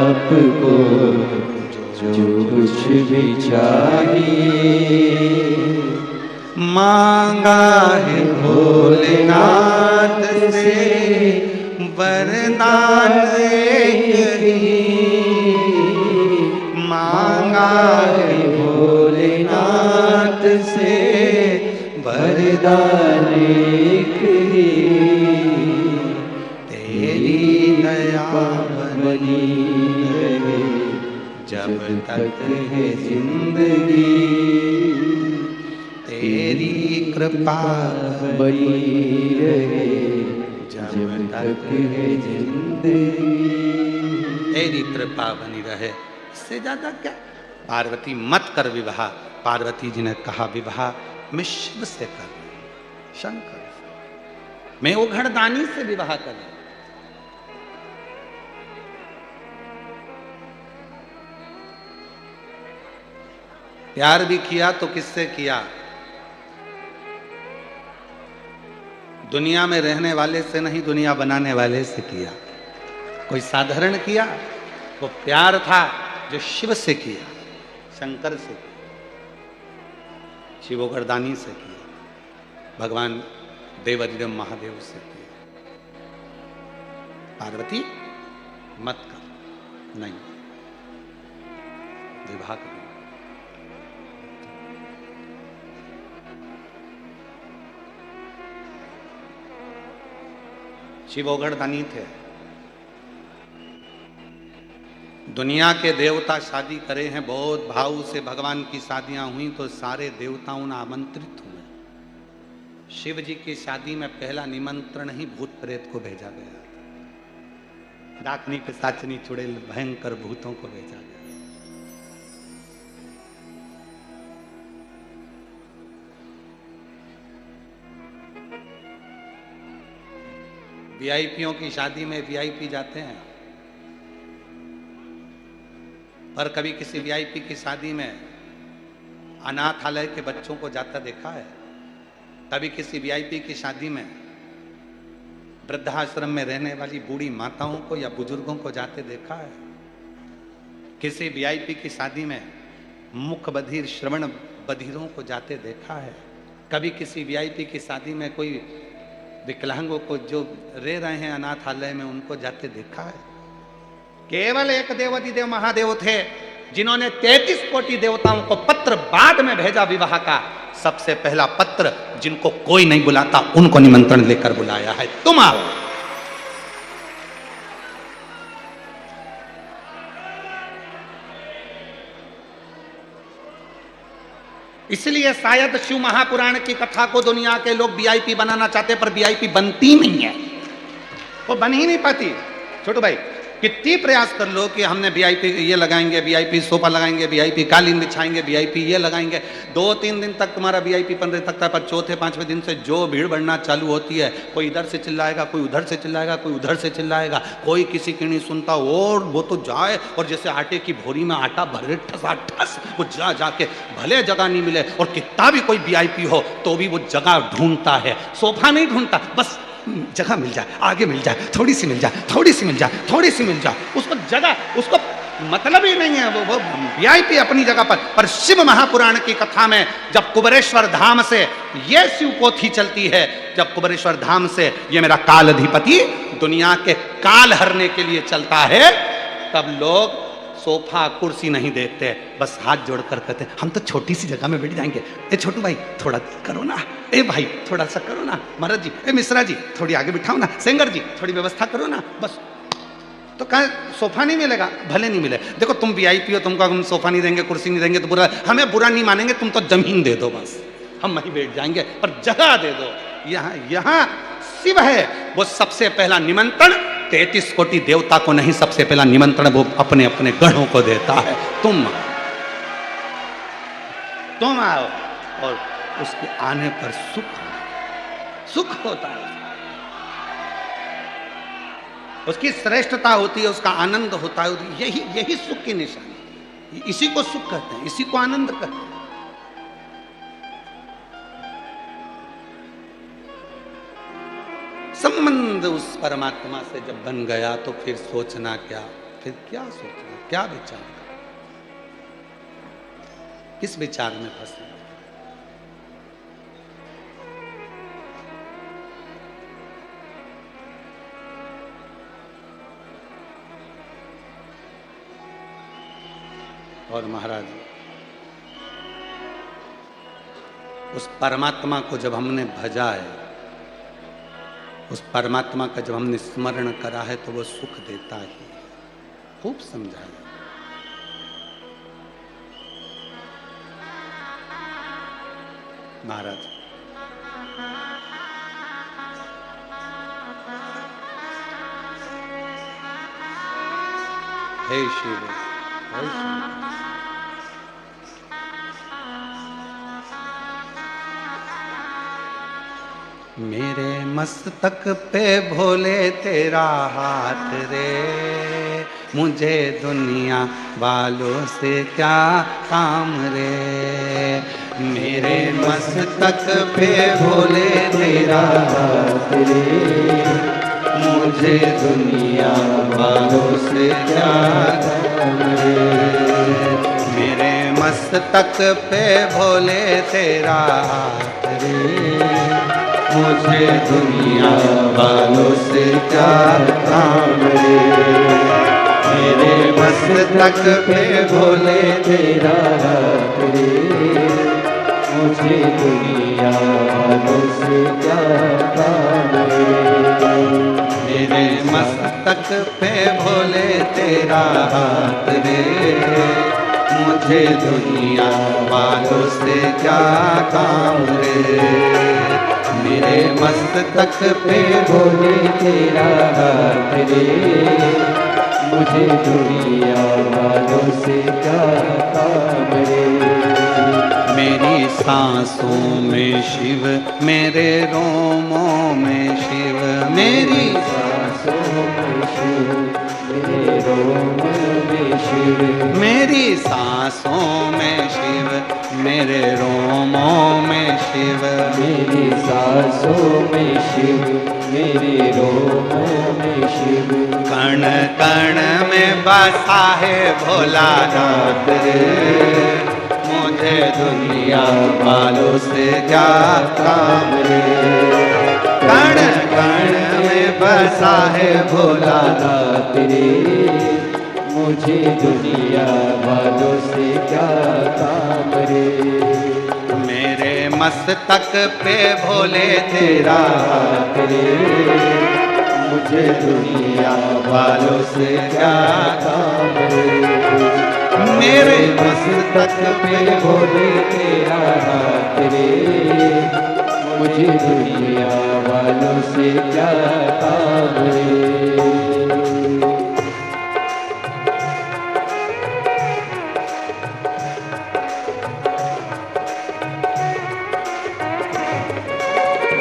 आपको जो कुछ भी चाहिए। मांगा है भोलेनाथ से वरदान एक ही, मांगा है भोलेनाथ से वरदान एक ही। तेरी दया बनी रहे जब तक है जिंदगी, तेरी कृपा बनी रहे जब तक है जिंदगी। तेरी कृपा बनी रहे, इससे ज्यादा क्या। पार्वती मत कर विवाह। पार्वती जी ने कहा विवाह मैं शिव से कर, शंकर से, मैं उघड़दानी से विवाह कर। प्यार भी किया तो किससे किया? दुनिया में रहने वाले से नहीं, दुनिया बनाने वाले से किया। कोई साधारण किया? वो प्यार था जो शिव से किया, शंकर से किया, शिवोगरदानी से किया, भगवान देवाधिदेव महादेव से किया। पार्वती मत कर, नहीं विवाह कर। शिवोगरदानी थे। दुनिया के देवता शादी करे हैं, बहुत भाव से भगवान की शादियां हुई तो सारे देवताओं ने आमंत्रित हुए। शिव जी की शादी में पहला निमंत्रण ही भूत प्रेत को भेजा गया था। डाकनी पिशाचनी चुड़ैल भयंकर भूतों को भेजा गया। वीआईपीओं की शादी में वीआईपी जाते हैं, पर कभी किसी वीआईपी की शादी में अनाथालय के बच्चों को जाता देखा है? कभी किसी वीआईपी की शादी में वृद्धाश्रम में रहने वाली बूढ़ी माताओं को या बुजुर्गों को जाते देखा है? किसी वीआईपी की शादी में मुख बधिर श्रवण बधिरों को जाते देखा है? कभी किसी वीआईपी की शादी में कोई विकलांगों को जो रह रहे हैं अनाथालय में उनको जाते देखा है? केवल एक देवाधिदेव महादेव थे जिन्होंने 33 कोटि देवताओं को पत्र बाद में भेजा विवाह का। सबसे पहला पत्र जिनको कोई नहीं बुलाता उनको निमंत्रण लेकर बुलाया है, तुम आओ। इसलिए शायद शिव महापुराण की कथा को दुनिया के लोग वीआईपी बनाना चाहते, पर वीआईपी बनती नहीं है, वो बन ही नहीं पाती। छोटू भाई कितनी प्रयास कर लो कि हमने वीआईपी ये लगाएंगे, वीआईपी सोफा लगाएंगे, वीआईपी कालीन बिछाएंगे, वीआईपी ये लगाएंगे, 2-3 दिन तक तुम्हारा वीआईपी बन रह सकता है, पर चौथे 5वें दिन से जो भीड़ बढ़ना चालू होती है, कोई इधर से चिल्लाएगा, कोई उधर से चिल्लाएगा, कोई उधर से चिल्लाएगा, कोई किसी की नहीं सुनता, और वो तो जाए और जैसे आटे की भोरी में आटा भरे ठसाठस, वो जा जाके भले जगह नहीं मिले, और कितना भी कोई वीआईपी हो तो भी वो जगह ढूंढता है, सोफा नहीं ढूंढता, बस जगह मिल जाए, आगे मिल जाए, थोड़ी सी मिल जाए, थोड़ी सी मिल जाए, थोड़ी सी मिल जाए, उसको जगह, उसको मतलब ही नहीं है, वो वीआईपी अपनी जगह पर शिव महापुराण की कथा में जब कुबेरेश्वर धाम से ये शिव पोथी चलती है, जब कुबेरेश्वर धाम से ये मेरा काल अधिपति दुनिया के काल हरने के लिए चलता है, तब लोग सोफा कुर्सी नहीं देखते, बस हाथ जोड़कर कहते हम तो छोटी सी जगह में बैठ जाएंगे। ए छोटू भाई थोड़ा करो ना, ए भाई थोड़ा सा करो ना, महाराज जी, ए मिश्रा जी थोड़ी आगे बिठाओ ना, सेंगर जी थोड़ी व्यवस्था करो ना, बस। तो कहा सोफा नहीं मिलेगा, भले नहीं मिले, देखो तुम वीआईपी हो, तुमको हम सोफा नहीं देंगे, कुर्सी नहीं देंगे तो बुरा, हमें बुरा नहीं मानेंगे, तुम तो जमीन दे दो बस, हम वहीं बैठ जाएंगे, पर जगह दे दो। यहाँ शिव है, वो सबसे पहला निमंत्रण 33 कोटि देवता को नहीं, सबसे पहला निमंत्रण वो अपने अपने गढ़ों को देता है, तुम आओ, और उसके आने पर सुख होता है, उसकी श्रेष्ठता होती है, उसका आनंद होता है, यही सुख की निशानी, इसी को सुख कहते हैं, इसी को आनंद कहते हैं। संबंध उस परमात्मा से जब बन गया तो फिर सोचना क्या, फिर क्या सोचना, क्या विचार, किस विचार में फंसे। और महाराज उस परमात्मा को जब हमने भजा है, उस परमात्मा का जब हमने स्मरण करा है, तो वो सुख देता ही है। खूब समझाया महाराज। हे शिव, हे शिव। मेरे मस्तक पे भोले तेरा हाथ रे, मुझे दुनिया वालों से क्या काम रे। मेरे मस्तक पे भोले तेरा हाथ रे, मुझे दुनिया वालों से क्या काम रे। मेरे मस्तक पे भोले तेरा हाथ रे, मुझे दुनिया वालों से क्या काम रे। मेरे मस्तक पे भोले तेरा हाथ रे, मुझे दुनिया वालों से क्या काम रे। मेरे मस्तक पे भोले तेरा हाथ रे, मुझे दुनिया वालों से क्या काम रे। मेरे मस्तक पे भोले तेरा हाथ रे, मुझे दुनिया वालों से क्या काम रे। मेरी सांसों में शिव, मेरे रोमों में शिव, मेरी सांसों में शिव, मेरे रोमों में शिव, मेरी सांसों में शिव, मेरे रोमों में शिव, मेरी सांसों में शिव, मेरे रोमों में शिव। कण कण में बसा है भोलानाथ रे, मुझे दुनिया वालों से क्या काम रे। कण कण में बसा है भोलानाथ रे, मुझे दुनिया वालों से क्या काम रे। मेरे मस्तक पे भोले तेरा हाथ रे, मुझे दुनिया वालों से क्या काम रे। मेरे मस्तक पे भोले तेरा हाथ रे, मुझे दुनिया वालों से क्या काम रे।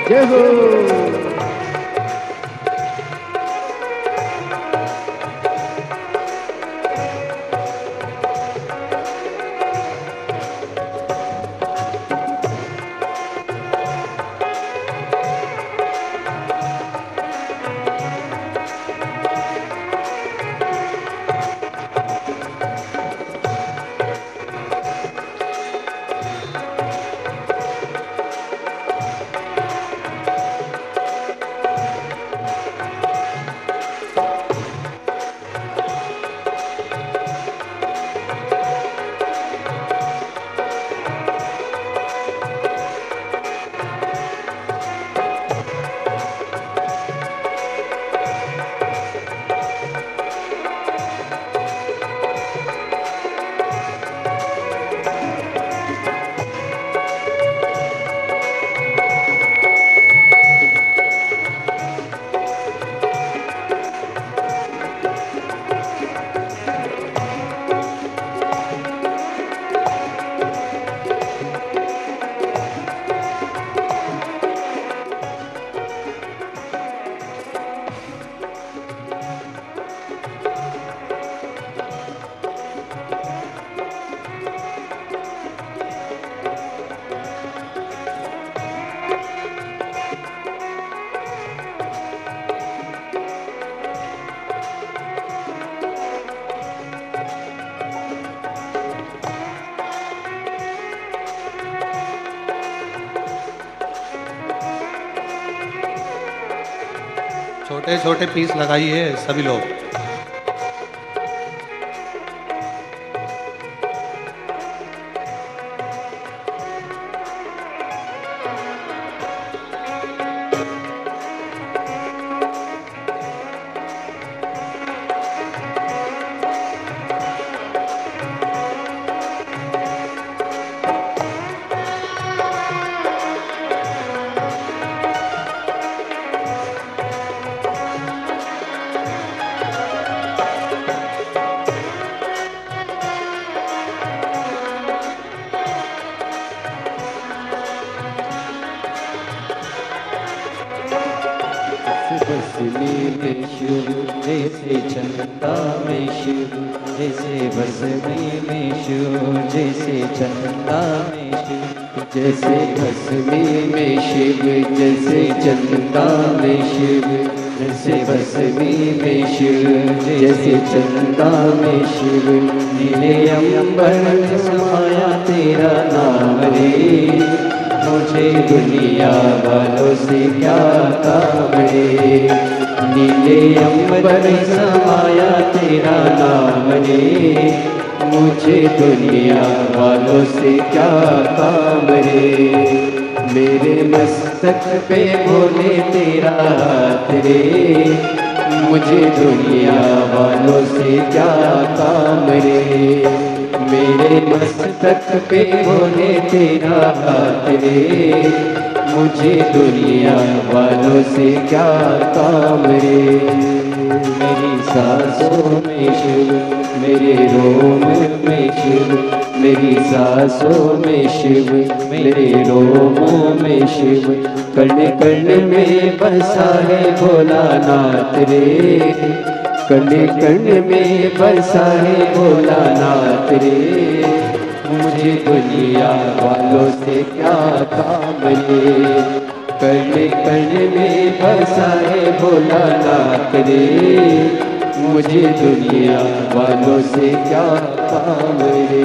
जय हो। छोटे छोटे पीस लगाइए सभी लोग। में शिव, जैसे चंदा में शिव, जैसे भस्मी में शिव, जैसे चंदा में शिव, जैसे भस्मी में शिव, जैसे चंदा में शिव, जैसे भस्मी में शिव, जैसे चंदा में शिव, नीले अंबर में समाया तेरा नाम रे, मुझे दुनिया वालों से क्या काम रे, नीले अंबर में समाया तेरा नाम रे, मुझे दुनिया वालों से क्या काम रे, मेरे मस्तक पे भोले तेरा हाथ रे, मुझे दुनिया वालों से क्या काम रे, मेरे मस्तक पे भोले तेरा हाथ रे, मुझे दुनिया वालों से क्या काम रे, मेरी सांसों में शिव, मेरे रोम में शिव, मेरी सांसों में शिव, मेरे रोमों में शिव, कण कण में बसा है भोलानाथ रे, कण कण में बसा है भोलानाथ रे, मुझे दुनिया वालों से क्या काम रे, कण कण में बसा है भोलानाथ रे, मुझे दुनिया वालों से क्या काम रे।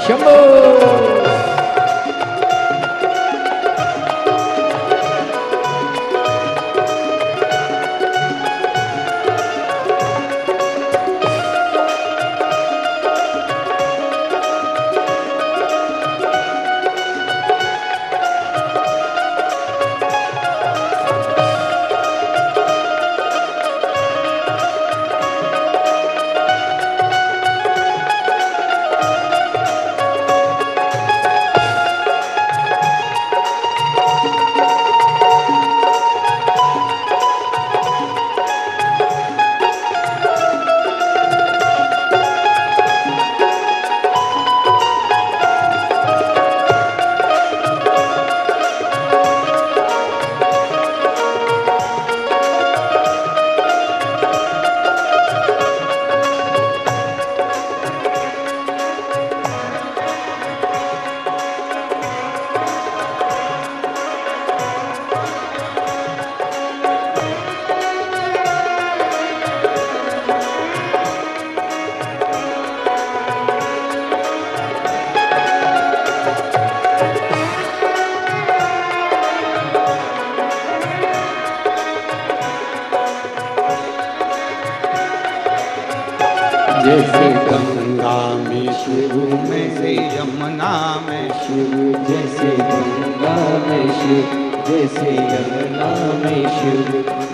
शंभो जैसे गंगा में शिव, में से यमुना में शिव, जैसे गंगा में शिव, जैसे यमुना में शिव,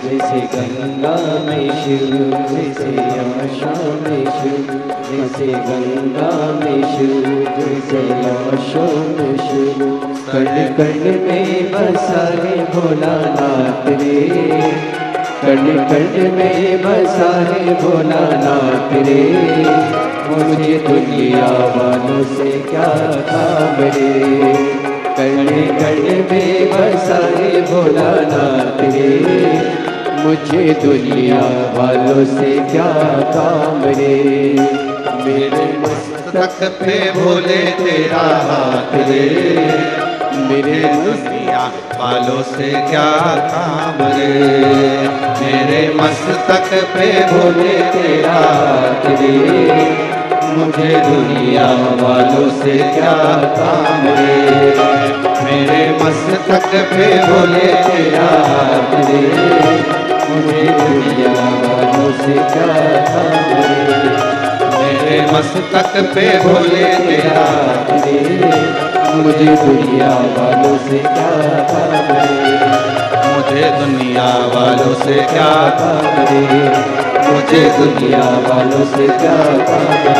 जैसे गंगा में शिव, जैसे यमुना में शिव, जैसे गंगा में शिव, जैसे यमुना में शिव, कण कण में बसा है भोलानाथ रे, कण कण में बसा है भोलानाथ रे, मुझे दुनिया वालों से क्या काम रे, कण कण में बसा है भोलानाथ रे, मुझे दुनिया वालों से क्या काम रे, मेरे मस्तक पे भोले तेरा हाथ रे, मेरे दुनिया वालों से क्या काम रे, मेरे मस्तक पे भोले तेरा हाथ रे, मुझे दुनिया वालों से क्या काम रे, मेरे मस्तक पे भोले तेरा हाथ रे, मुझे दुनिया वालों से क्या काम रे, मेरे मस्तक पे भोले तेरा हाथ रे, मुझे दुनिया वालों से क्या काम रे, मुझे दुनिया वालों से क्या काम रे, मुझे दुनिया वालों से क्या काम रे,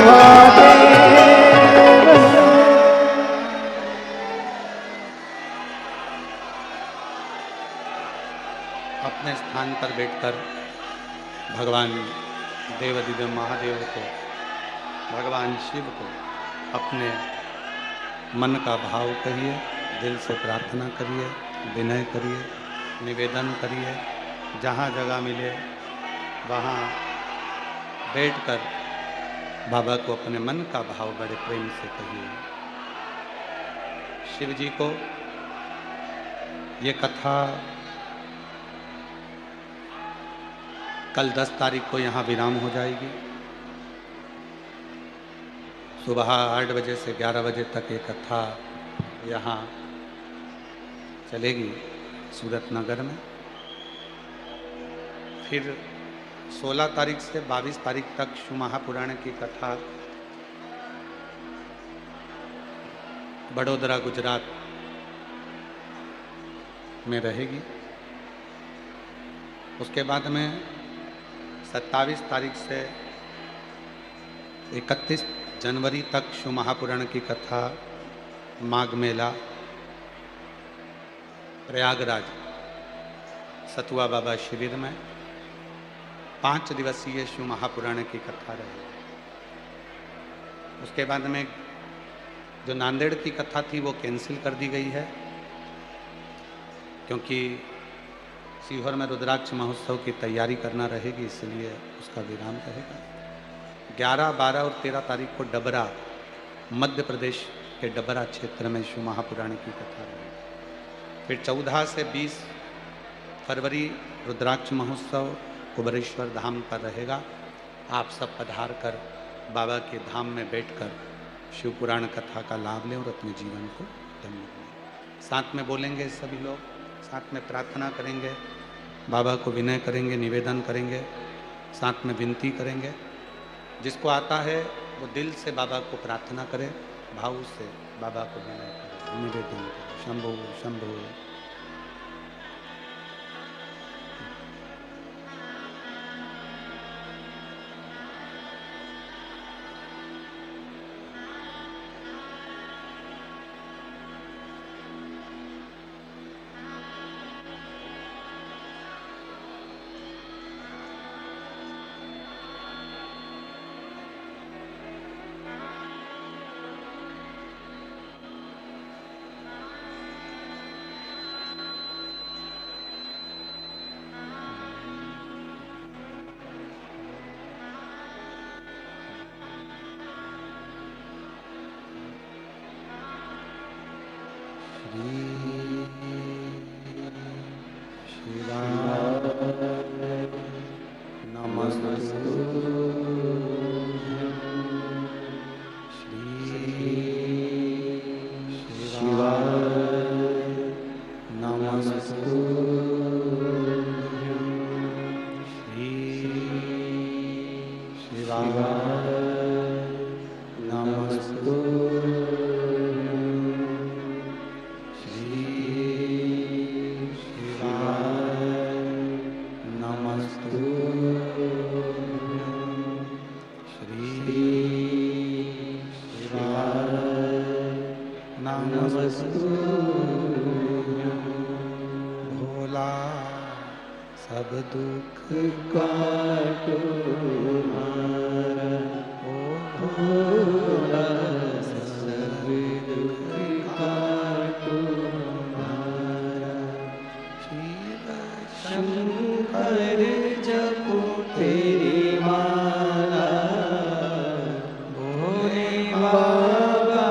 महादेव। अपने स्थान पर बैठकर भगवान देवाधिदेव महादेव को भगवान शिव को अपने मन का भाव कहिए, दिल से प्रार्थना करिए, विनय करिए, निवेदन करिए। जहाँ जगह मिले वहाँ बैठकर बाबा को अपने मन का भाव बड़े प्रेम से कहिए। शिव जी को ये कथा कल 10 तारीख को यहाँ विराम हो जाएगी। सुबह 8 बजे से 11 बजे तक ये कथा यहाँ चलेगी सूरत नगर में। फिर 16 तारीख से 22 तारीख तक शिव महापुराण की कथा बड़ोदरा गुजरात में रहेगी। उसके बाद में 27 तारीख से 31 जनवरी तक शिव महापुराण की कथा माघ मेला प्रयागराज सतुआ बाबा शिविर में 5 दिवसीय शिव महापुराण की कथा रहेगी। उसके बाद में जो नांदेड़ की कथा थी वो कैंसिल कर दी गई है, क्योंकि सीहोर में रुद्राक्ष महोत्सव की तैयारी करना रहेगी, इसलिए उसका विराम रहेगा। 11, 12 और 13 तारीख को डबरा मध्य प्रदेश के डबरा क्षेत्र में शिव महापुराण की कथा रहेगी। फिर 14 से 20 फरवरी रुद्राक्ष महोत्सव कुबरेश्वर धाम पर रहेगा। आप सब पधार कर बाबा के धाम में बैठकर शिव पुराण कथा का लाभ लें और अपने जीवन को धन्य बनाएं। साथ में बोलेंगे सभी लोग, साथ में प्रार्थना करेंगे, बाबा को विनय करेंगे, निवेदन करेंगे, साथ में विनती करेंगे। जिसको आता है वो दिल से बाबा को प्रार्थना करे, भाव से बाबा को विनय करे, निवेदन करे। शंभो शंभो। भोला सब दुख काटो मारा, ओ भोला सब दुख काटो मारा। शिव शंकर जपो तेरी माला, भोले बाबा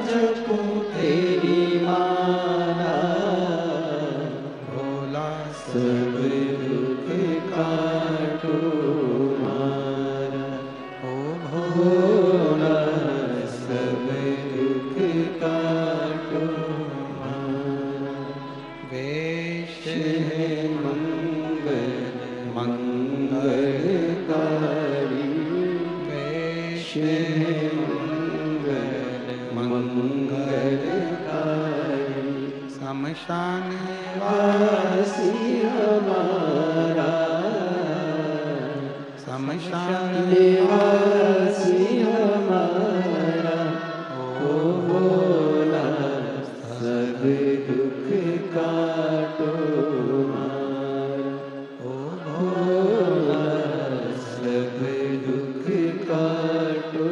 जपो तेरी माला। भोला सब दुख काटो मारा, ओ भोला सब दुख काटो मारा। वेश है मंगल मंगलकारी, वेश है मंगल मंगलकारी। शमशान वासी हमारा, शमशान वासी हमारा। ओ भोला सब दुख काटो मारा, ओ भोला सब दुख काटो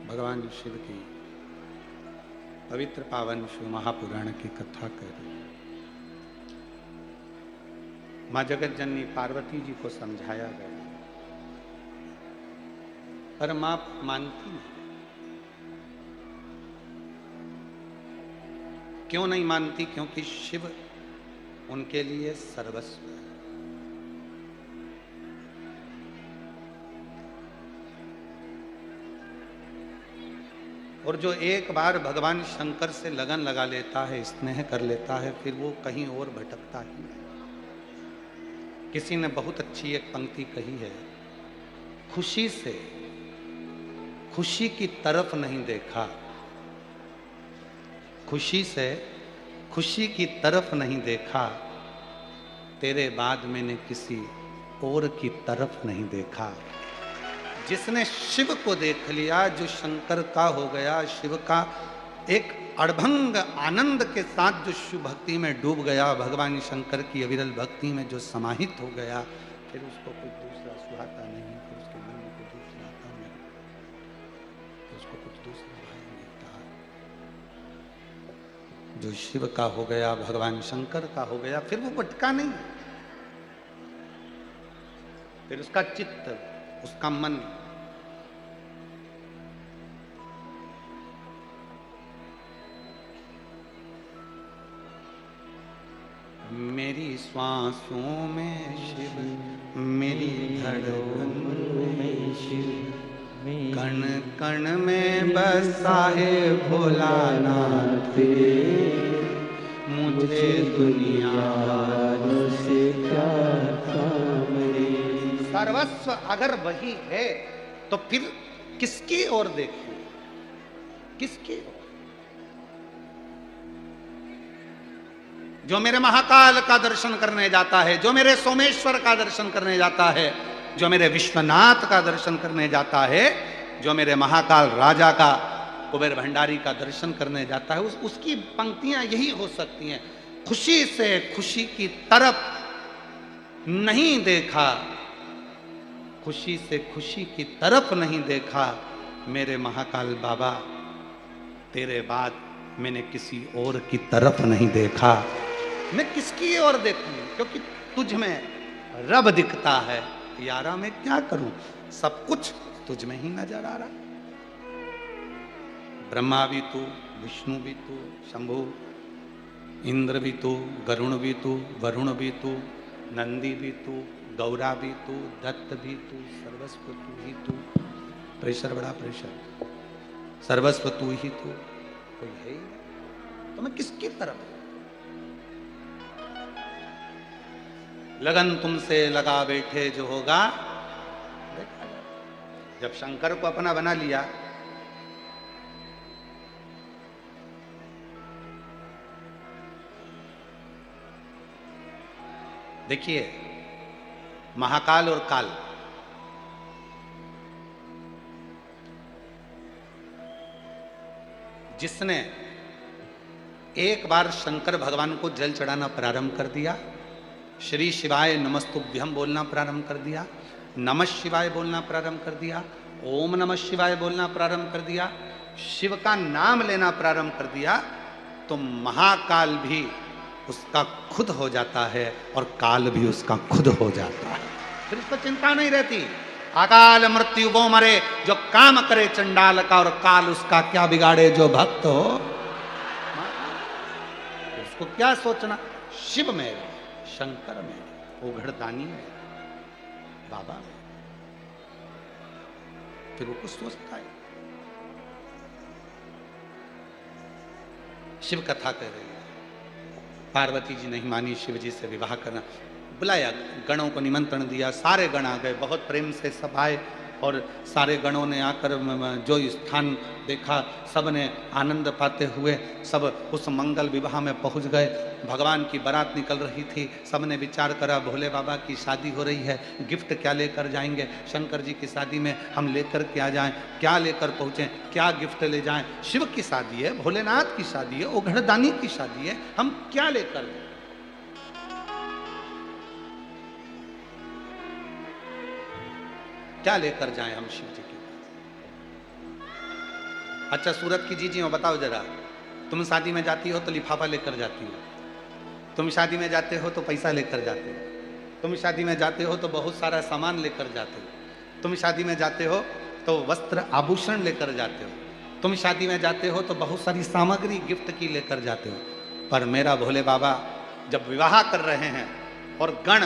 भगवान शिव की पवित्र पावन शिव महापुराण की कथा कर रहे हैं। मां जगत जननी पार्वती जी को समझाया गया, पर मां मानती नहीं। क्यों नहीं मानती? क्योंकि शिव उनके लिए सर्वस्व है। और जो एक बार भगवान शंकर से लगन लगा लेता है, स्नेह कर लेता है, फिर वो कहीं और भटकता ही नहीं। किसी ने बहुत अच्छी एक पंक्ति कही है, खुशी से खुशी की तरफ नहीं देखा, खुशी से खुशी की तरफ नहीं देखा, तेरे बाद मैंने किसी और की तरफ नहीं देखा। जिसने शिव को देख लिया, जो शंकर का हो गया, शिव का एक अड़भंग आनंद के साथ जो शिव भक्ति में डूब गया, भगवान शंकर की अविरल भक्ति में जो समाहित हो गया, फिर उसको कुछ दूसरा सुहाता नहीं, फिर उसके मन में कुछ दूसरा आता नहीं, फिर उसको कुछ दूसरा भाई मिलता। जो शिव का हो गया, भगवान शंकर का हो गया, फिर वो भटका नहीं, फिर उसका चित्त, उसका मन मेरी श्वासों में शिव, मेरी धड़कन में शिव, कण कण में बसा है भोलानाथ, मुझे दुनिया से क्या काम रे। सर्वस्व अगर वही है तो फिर किसकी ओर देखूं? किसकी ओर? जो मेरे महाकाल का दर्शन करने जाता है, जो मेरे सोमेश्वर का दर्शन करने जाता है, जो मेरे विश्वनाथ का दर्शन करने जाता है, जो मेरे महाकाल राजा का, कुबेर भंडारी का दर्शन करने जाता है, उसकी पंक्तियां यही हो सकती हैं, खुशी से खुशी की तरफ नहीं देखा, खुशी से खुशी की तरफ नहीं देखा, मेरे महाकाल बाबा, तेरे बाद मैंने किसी और की तरफ नहीं देखा। मैं किसकी ओर देखूं? क्योंकि तुझ में रब दिखता है। यारा मैं क्या करूं? सब कुछ तुझ में ही नजर आ रहा। ब्रह्मा भी तू, विष्णु भी तू, शंभु, इंद्र भी तू, गरुण भी तू, वरुण भी तू, नंदी भी तू, गौरा भी तू, दत्त भी तू, सर्वस्व तू ही तू। प्रेशर बड़ा प्रेशर, सर्वस्व तू ही तू, कोई है ही नहीं। तो मैं किसकी तरफ? लगन तुमसे लगा बैठे जो होगा देखा जाए। जब शंकर को अपना बना लिया, देखिए महाकाल और काल, जिसने एक बार शंकर भगवान को जल चढ़ाना प्रारंभ कर दिया, श्री शिवाय नमस्तुभ्यम बोलना प्रारंभ कर दिया, नमः शिवाय बोलना प्रारंभ कर दिया, ओम नमः शिवाय बोलना प्रारंभ कर दिया, शिव का नाम लेना प्रारंभ कर दिया, तो महाकाल भी उसका खुद हो जाता है और काल भी उसका खुद हो जाता है। फिर उसको चिंता नहीं रहती। अकाल मृत्यु वो मरे जो काम करे चंडाल का, और काल उसका क्या बिगाड़े जो भक्त हो। उसको क्या सोचना? शिव में, शंकर में, ओघड़दानी में, बाबा में, फिर वो कुछ सोचता है। शिव कथा कह रही है, पार्वती जी नहीं मानी शिव जी से विवाह करना। बुलाया, गणों को निमंत्रण दिया, सारे गण आ गए, बहुत प्रेम से सब आए, और सारे गणों ने आकर जो स्थान देखा, सब ने आनंद पाते हुए सब उस मंगल विवाह में पहुंच गए। भगवान की बारात निकल रही थी, सब ने विचार करा भोले बाबा की शादी हो रही है, गिफ्ट क्या लेकर जाएंगे? शंकर जी की शादी में हम लेकर क्या जाएं, क्या लेकर पहुँचें, क्या गिफ्ट ले जाएं? शिव की शादी है, भोलेनाथ की शादी है, ओघड़दानी की शादी है, हम क्या लेकर जाएं? क्या लेकर जाएं हम शिव जी के पास? अच्छा सूरत की जीजी हो, बताओ जरा, तुम शादी में जाती हो तो लिफाफा लेकर जाती हो, तुम शादी में जाते हो तो पैसा लेकर जाते हो, तुम शादी में जाते हो तो बहुत सारा सामान लेकर जाते हो, तुम शादी में जाते हो तो वस्त्र आभूषण लेकर जाते हो, तुम शादी में जाते हो तो बहुत सारी सामग्री गिफ्ट की लेकर जाते हो। पर मेरा भोले बाबा जब विवाह कर रहे हैं और गण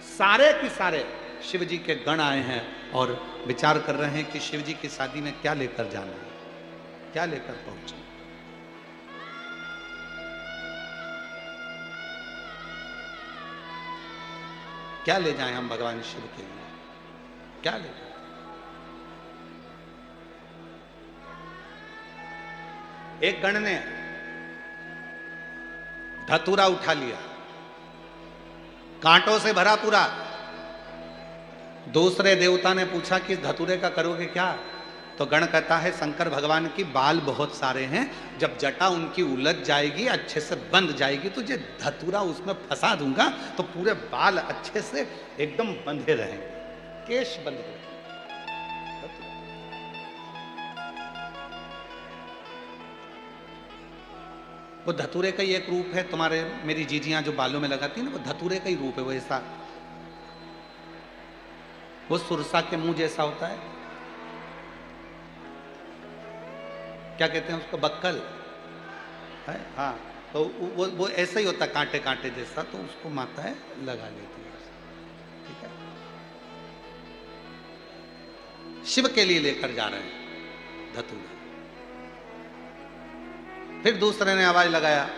सारे के सारे शिव जी के गण आए हैं और विचार कर रहे हैं कि शिव जी की शादी में क्या लेकर जाना है, क्या लेकर पहुंचे। क्या ले जाएं हम भगवान शिव के लिए, क्या ले जाएं? एक गण ने धतूरा उठा लिया, कांटों से भरा पूरा। दूसरे देवता ने पूछा कि धतूरे का करोगे क्या? तो गण कहता है शंकर भगवान की बाल बहुत सारे हैं, जब जटा उनकी उलझ जाएगी, अच्छे से बंध जाएगी, तो ये धतूरा उसमें फंसा दूंगा तो पूरे बाल अच्छे से एकदम बंधे रहेंगे, केश बंध गए। वो धतूरे का ही एक रूप है। तुम्हारे मेरी जीजियां जो बालों में लगाती है ना, वो धतूरे का ही रूप है। वो ऐसा, वो सुरसा के मुंह जैसा होता है, क्या कहते हैं उसको, बक्कल है। हाँ, तो वो ऐसा ही होता है, कांटे कांटे जैसा, तो उसको माता है लगा लेती है। ठीक है, शिव के लिए लेकर जा रहे हैं धतूरा। फिर दूसरे ने आवाज लगाया,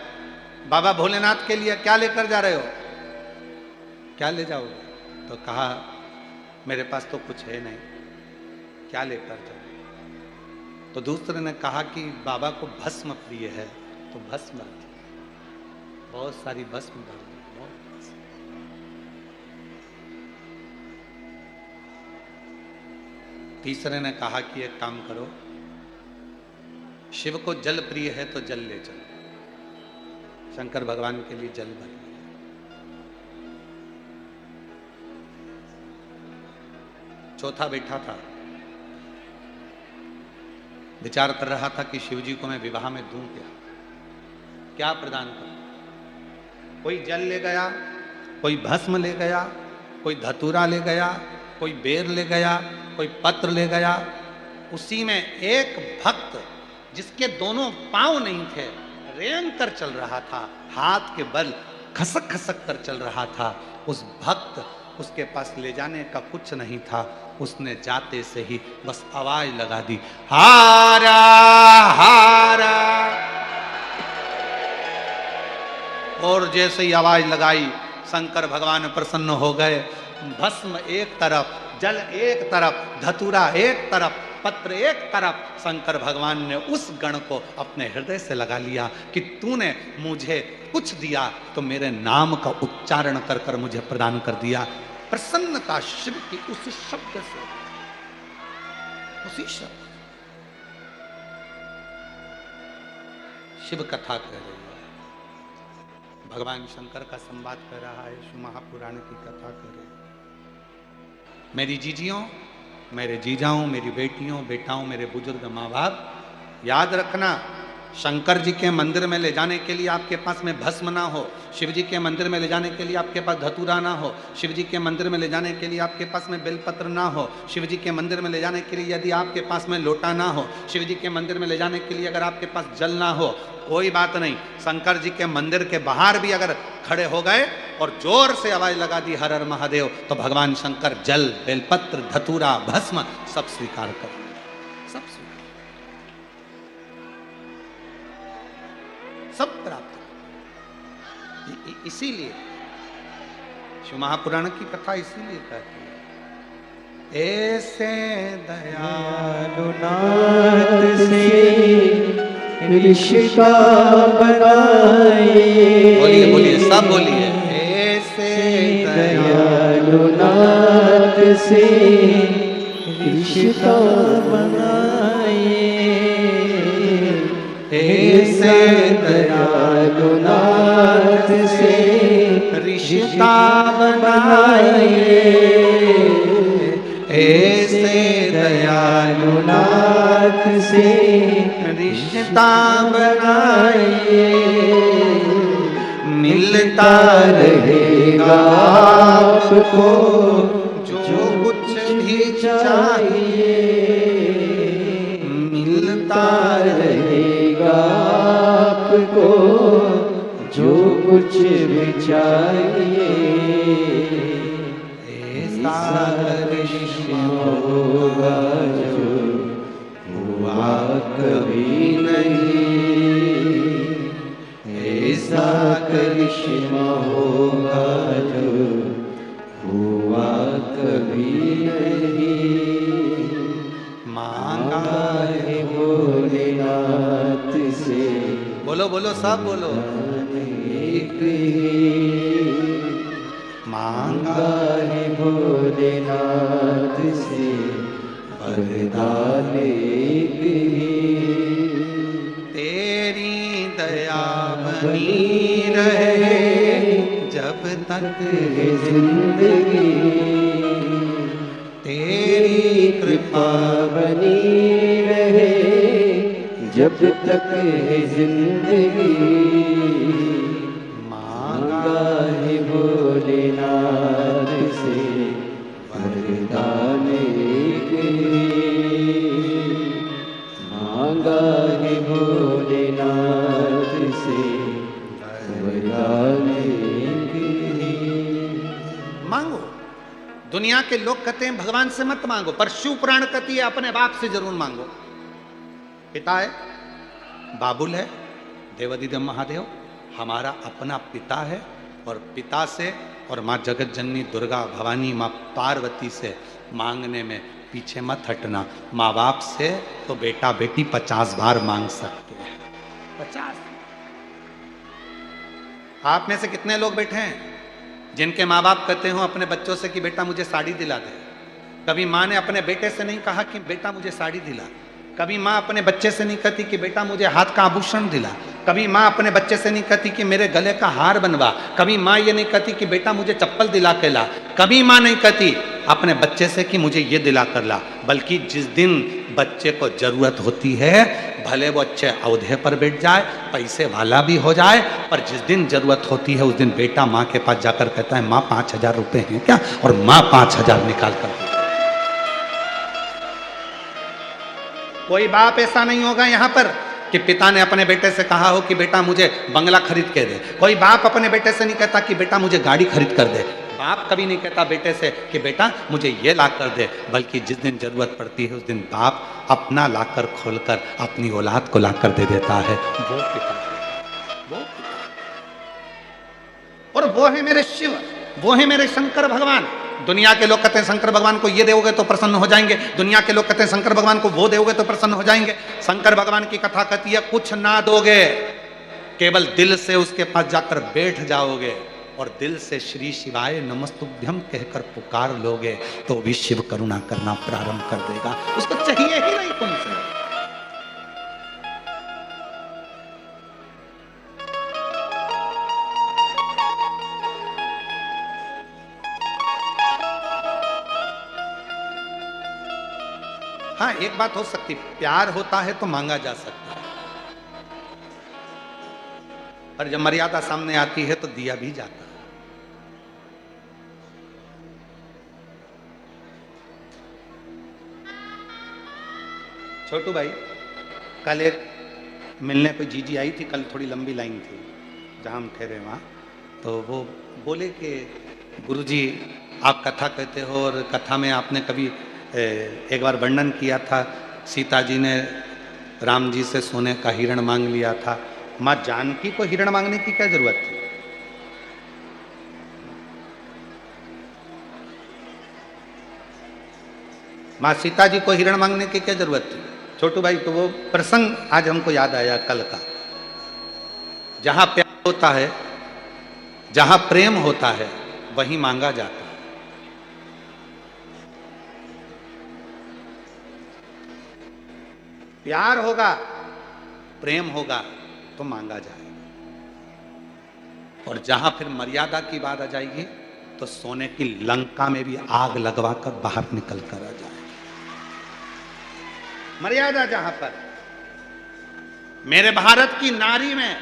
बाबा भोलेनाथ के लिए क्या लेकर जा रहे हो, क्या ले जाओगे? तो कहा मेरे पास तो कुछ है नहीं, क्या लेकर जाओ? तो दूसरे ने कहा कि बाबा को भस्म प्रिय है, तो भस्म बहुत सारी भस्म डाल दो। तीसरे ने कहा कि एक काम करो, शिव को जल प्रिय है तो जल ले चलो, शंकर भगवान के लिए जल भर लिया। चौथा बैठा था, विचार कर रहा था कि शिव जी को मैं विवाह में दूं क्या, क्या प्रदान करूं। कोई जल ले गया, कोई भस्म ले गया, कोई धतूरा ले गया, कोई बेर ले गया, कोई पत्र ले गया। उसी में एक भक्त जिसके दोनों पांव नहीं थे, रेंग कर चल रहा था, हाथ के बल खसक खसक कर चल रहा था। उस भक्त, उसके पास ले जाने का कुछ नहीं था, उसने जाते से ही बस आवाज लगा दी, हारा हारा। और जैसे ही आवाज लगाई, शंकर भगवान प्रसन्न हो गए। भस्म एक तरफ, जल एक तरफ, धतूरा एक तरफ, पत्र एक तरफ। शंकर भगवान ने उस गण को अपने हृदय से लगा लिया कि तूने मुझे कुछ दिया तो मेरे नाम का उच्चारण कर कर मुझे प्रदान कर दिया। प्रसन्नता शिव की उसी शब्द से, उसी शब्द। शिव कथा कह रही है, भगवान शंकर का संवाद कर रहा है, शिव महापुराण की कथा कर रहे। मेरी जीजियों, मेरे जीजाओं, मेरी बेटियों, बेटाओं, मेरे बुजुर्ग माँ बाप, याद रखना, शंकर जी के मंदिर में ले जाने के लिए आपके पास में भस्म ना हो, शिव जी के मंदिर में ले जाने के लिए आपके पास धतूरा ना हो, शिव जी के मंदिर में ले जाने के लिए आपके पास में बेलपत्र ना हो, शिव जी के मंदिर में ले जाने के लिए यदि आपके पास में लोटा ना हो, शिव जी के मंदिर में ले जाने के लिए अगर आपके पास जल ना हो, कोई बात नहीं। शंकर जी के मंदिर के बाहर भी अगर खड़े हो गए और जोर से आवाज लगा दी हर हर महादेव, तो भगवान शंकर जल, बेलपत्र, धतूरा, भस्म सब स्वीकार कर, सब स्वीकार, सब प्राप्त। इसीलिए शिव महापुराण की कथा इसीलिए कहती है, ऐसे दयालु नाथ से रिश्ता बनाए। बोलिए बोलिए, सब बोलिए, ऐसे दयालु नाथ से रिश्ता बनाए, ऐसे दयालु नाथ से रिश्ता बनाए, ऐसे दयालु नाथ से रिश्ता बनाइए, मिलता रहेगा आपको जो कुछ भी चाहिए, मिलता रहेगा आपको जो कुछ भी चाहिए। ऐसा करिश्मा होगा जो हुआ कभी नहीं, ऐसा करिश्मा होगा जो हुआ कभी नहीं। मांगा है भोलेनाथ से, बोलो बोलो सब बोलो, एक ही मांगा है भोलेनाथ से वरदान एक ही। तेरी दया बनी रहे जब तक है जिंदगी, तेरी कृपा बनी रहे जब तक है जिंदगी। मांगा है भोलेनाथ से वरदान एक ही, मांगा है भोलेनाथ से वरदान एक ही। मांगो। दुनिया के लोग कहते हैं भगवान से मत मांगो, पर शिव पुराण कहती है अपने बाप से जरूर मांगो। पिता है, बाबुल है, देवादिदेव महादेव हमारा अपना पिता है, और पिता से और माँ जगत जननी दुर्गा भवानी माँ पार्वती से मांगने में पीछे मत हटना। माँ बाप से तो बेटा बेटी 50 बार मांग सकते हैं, 50। आप में से कितने लोग बैठे हैं जिनके माँ बाप कहते हो अपने बच्चों से कि बेटा मुझे साड़ी दिला दे? कभी माँ ने अपने बेटे से नहीं कहा कि बेटा मुझे साड़ी दिला। कभी माँ अपने बच्चे से नहीं कहती कि बेटा मुझे हाथ का आभूषण दिला। कभी माँ अपने बच्चे से नहीं कहती कि मेरे गले का हार बनवा। कभी माँ ये नहीं कहती कि बेटा मुझे चप्पल दिला के ला। कभी माँ नहीं कहती अपने बच्चे से कि मुझे ये दिला कर ला। बल्कि जिस दिन बच्चे को जरूरत होती है, भले वो अच्छे औहदे पर बैठ जाए, पैसे वाला भी हो जाए, पर जिस दिन जरूरत होती है उस दिन बेटा माँ के पास जाकर कहता है माँ 5000 रुपए हैं क्या, और माँ 5000 निकाल कर देती है। कोई बाप ऐसा नहीं होगा यहाँ पर कि पिता ने अपने बेटे से कहा हो कि बेटा मुझे बंगला खरीद के दे। कोई बाप अपने बेटे से नहीं कहता कि बेटा मुझे गाड़ी खरीद कर दे। बाप कभी नहीं कहता बेटे से कि बेटा मुझे ये ला कर दे, बल्कि जिस दिन जरूरत पड़ती है उस दिन बाप अपना लाकर खोलकर अपनी औलाद को ला कर दे देता है। वो पिता, वो पिता। और वो है मेरे शिव, वो है मेरे शंकर भगवान। दुनिया के लोग कहते हैं शंकर भगवान को ये दोगे तो प्रसन्न हो जाएंगे। दुनिया के लोग कहते हैं शंकर भगवान को वो दोगे तो प्रसन्न हो जाएंगे। शंकर भगवान की कथा कहती है कुछ ना दोगे, केवल दिल से उसके पास जाकर बैठ जाओगे और दिल से श्री शिवाय नमस्तुभ्यम कहकर पुकार लोगे तो भी शिव करुणा करना प्रारंभ कर देगा। उसको चाहिए ही नहीं तुमसे। हाँ, एक बात हो सकती, प्यार होता है तो मांगा जा सकता है, पर जब मर्यादा सामने आती है तो दिया भी जाता है। छोटू भाई, कल एक मिलने कोई जीजी आई थी, कल थोड़ी लंबी लाइन थी जहाँ हम ठहरे वहाँ, तो वो बोले कि गुरुजी आप कथा कहते हो और कथा में आपने कभी एक बार वर्णन किया था सीता जी ने राम जी से सोने का हिरण मांग लिया था। माँ जानकी को हिरण मांगने की क्या जरूरत थी? माँ सीता जी को हिरण मांगने की क्या जरूरत थी? छोटू भाई, तो वो प्रसंग आज हमको याद आया कल का। जहां प्यार होता है, जहां प्रेम होता है, वहीं मांगा जाता है। प्यार होगा, प्रेम होगा तो मांगा जाएगा, और जहां फिर मर्यादा की बात आ जाएगी तो सोने की लंका में भी आग लगवाकर बाहर निकल कर आ जाए। मर्यादा जहां पर मेरे भारत की नारी में,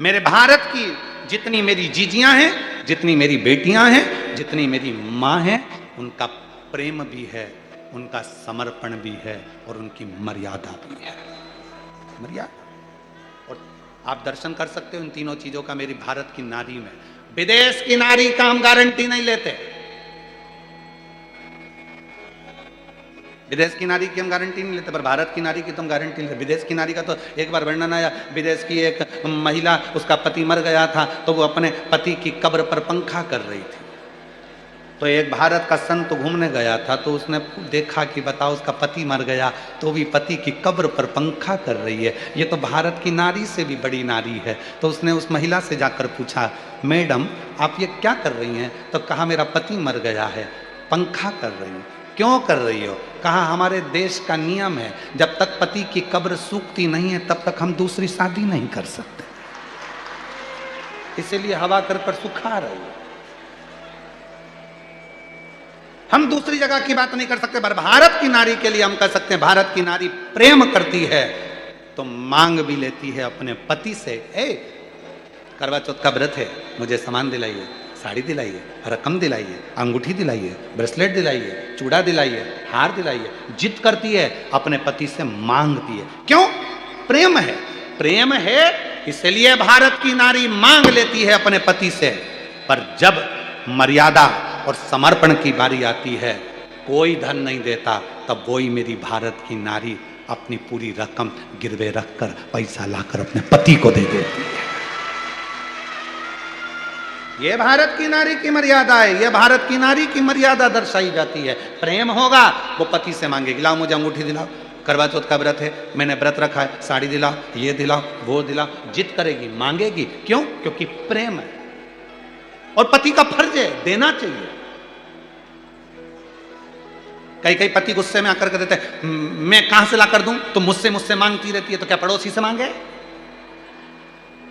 मेरे भारत की जितनी मेरी जीजियां हैं, जितनी मेरी बेटियां हैं, जितनी मेरी मां हैं, उनका प्रेम भी है, उनका समर्पण भी है और उनकी मर्यादा भी है। मर्यादा। और आप दर्शन कर सकते हो इन तीनों चीजों का मेरी भारत की नारी में। विदेश की नारी का हम गारंटी नहीं लेते, विदेश की नारी की हम गारंटी नहीं लेते, पर भारत की नारी की तो हम गारंटी लेते। विदेश की नारी का तो एक बार वर्णन आया, विदेश की एक महिला, उसका पति मर गया था तो वो अपने पति की कब्र पर पंखा कर रही थी। तो एक भारत का संत घूमने गया था तो उसने देखा कि बताओ उसका पति मर गया तो भी पति की कब्र पर पंखा कर रही है, ये तो भारत की नारी से भी बड़ी नारी है। तो उसने उस महिला से जाकर पूछा, मैडम आप ये क्या कर रही हैं? तो कहा मेरा पति मर गया है, पंखा कर रही हूँ। क्यों कर रही हो? कहा हमारे देश का नियम है, जब तक पति की कब्र सूखती नहीं है तब तक हम दूसरी शादी नहीं कर सकते, इसीलिए हवा कर सुखा रही है। हम दूसरी जगह की बात नहीं कर सकते, पर भारत की नारी के लिए हम कह सकते हैं, भारत की नारी प्रेम करती है तो मांग भी लेती है अपने पति से। करवा चौथ का व्रत है, मुझे सामान दिलाइए, साड़ी दिलाइए, रकम दिलाइए, अंगूठी दिलाइए, ब्रेसलेट दिलाइए, चूड़ा दिलाइए, हार दिलाइए। जिद करती है, अपने पति से मांगती है। क्यों? प्रेम है, प्रेम है इसलिए भारत की नारी मांग लेती है अपने पति से। पर जब मर्यादा और समर्पण की बारी आती है, कोई धन नहीं देता, तब वही मेरी भारत की नारी अपनी पूरी रकम गिरवे रखकर पैसा लाकर अपने पति को दे देती है। ये भारत की नारी की मर्यादा है, ये भारत की नारी की मर्यादा दर्शाई जाती है। प्रेम होगा वो पति से मांगेगी, लाओ मुझे अंगूठी दिलाओ, करवा चौथ का व्रत है, मैंने व्रत रखा है, साड़ी दिलाओ, ये दिलाओ, वो दिलाओ। जिद करेगी, मांगेगी। क्यों? क्योंकि प्रेम है और पति का फर्ज है देना चाहिए। कई कई पति गुस्से में आकर के देते हैं, मैं कहां से ला कर दूं, तुम मुझसे मांगती रहती है। तो क्या पड़ोसी से मांगे?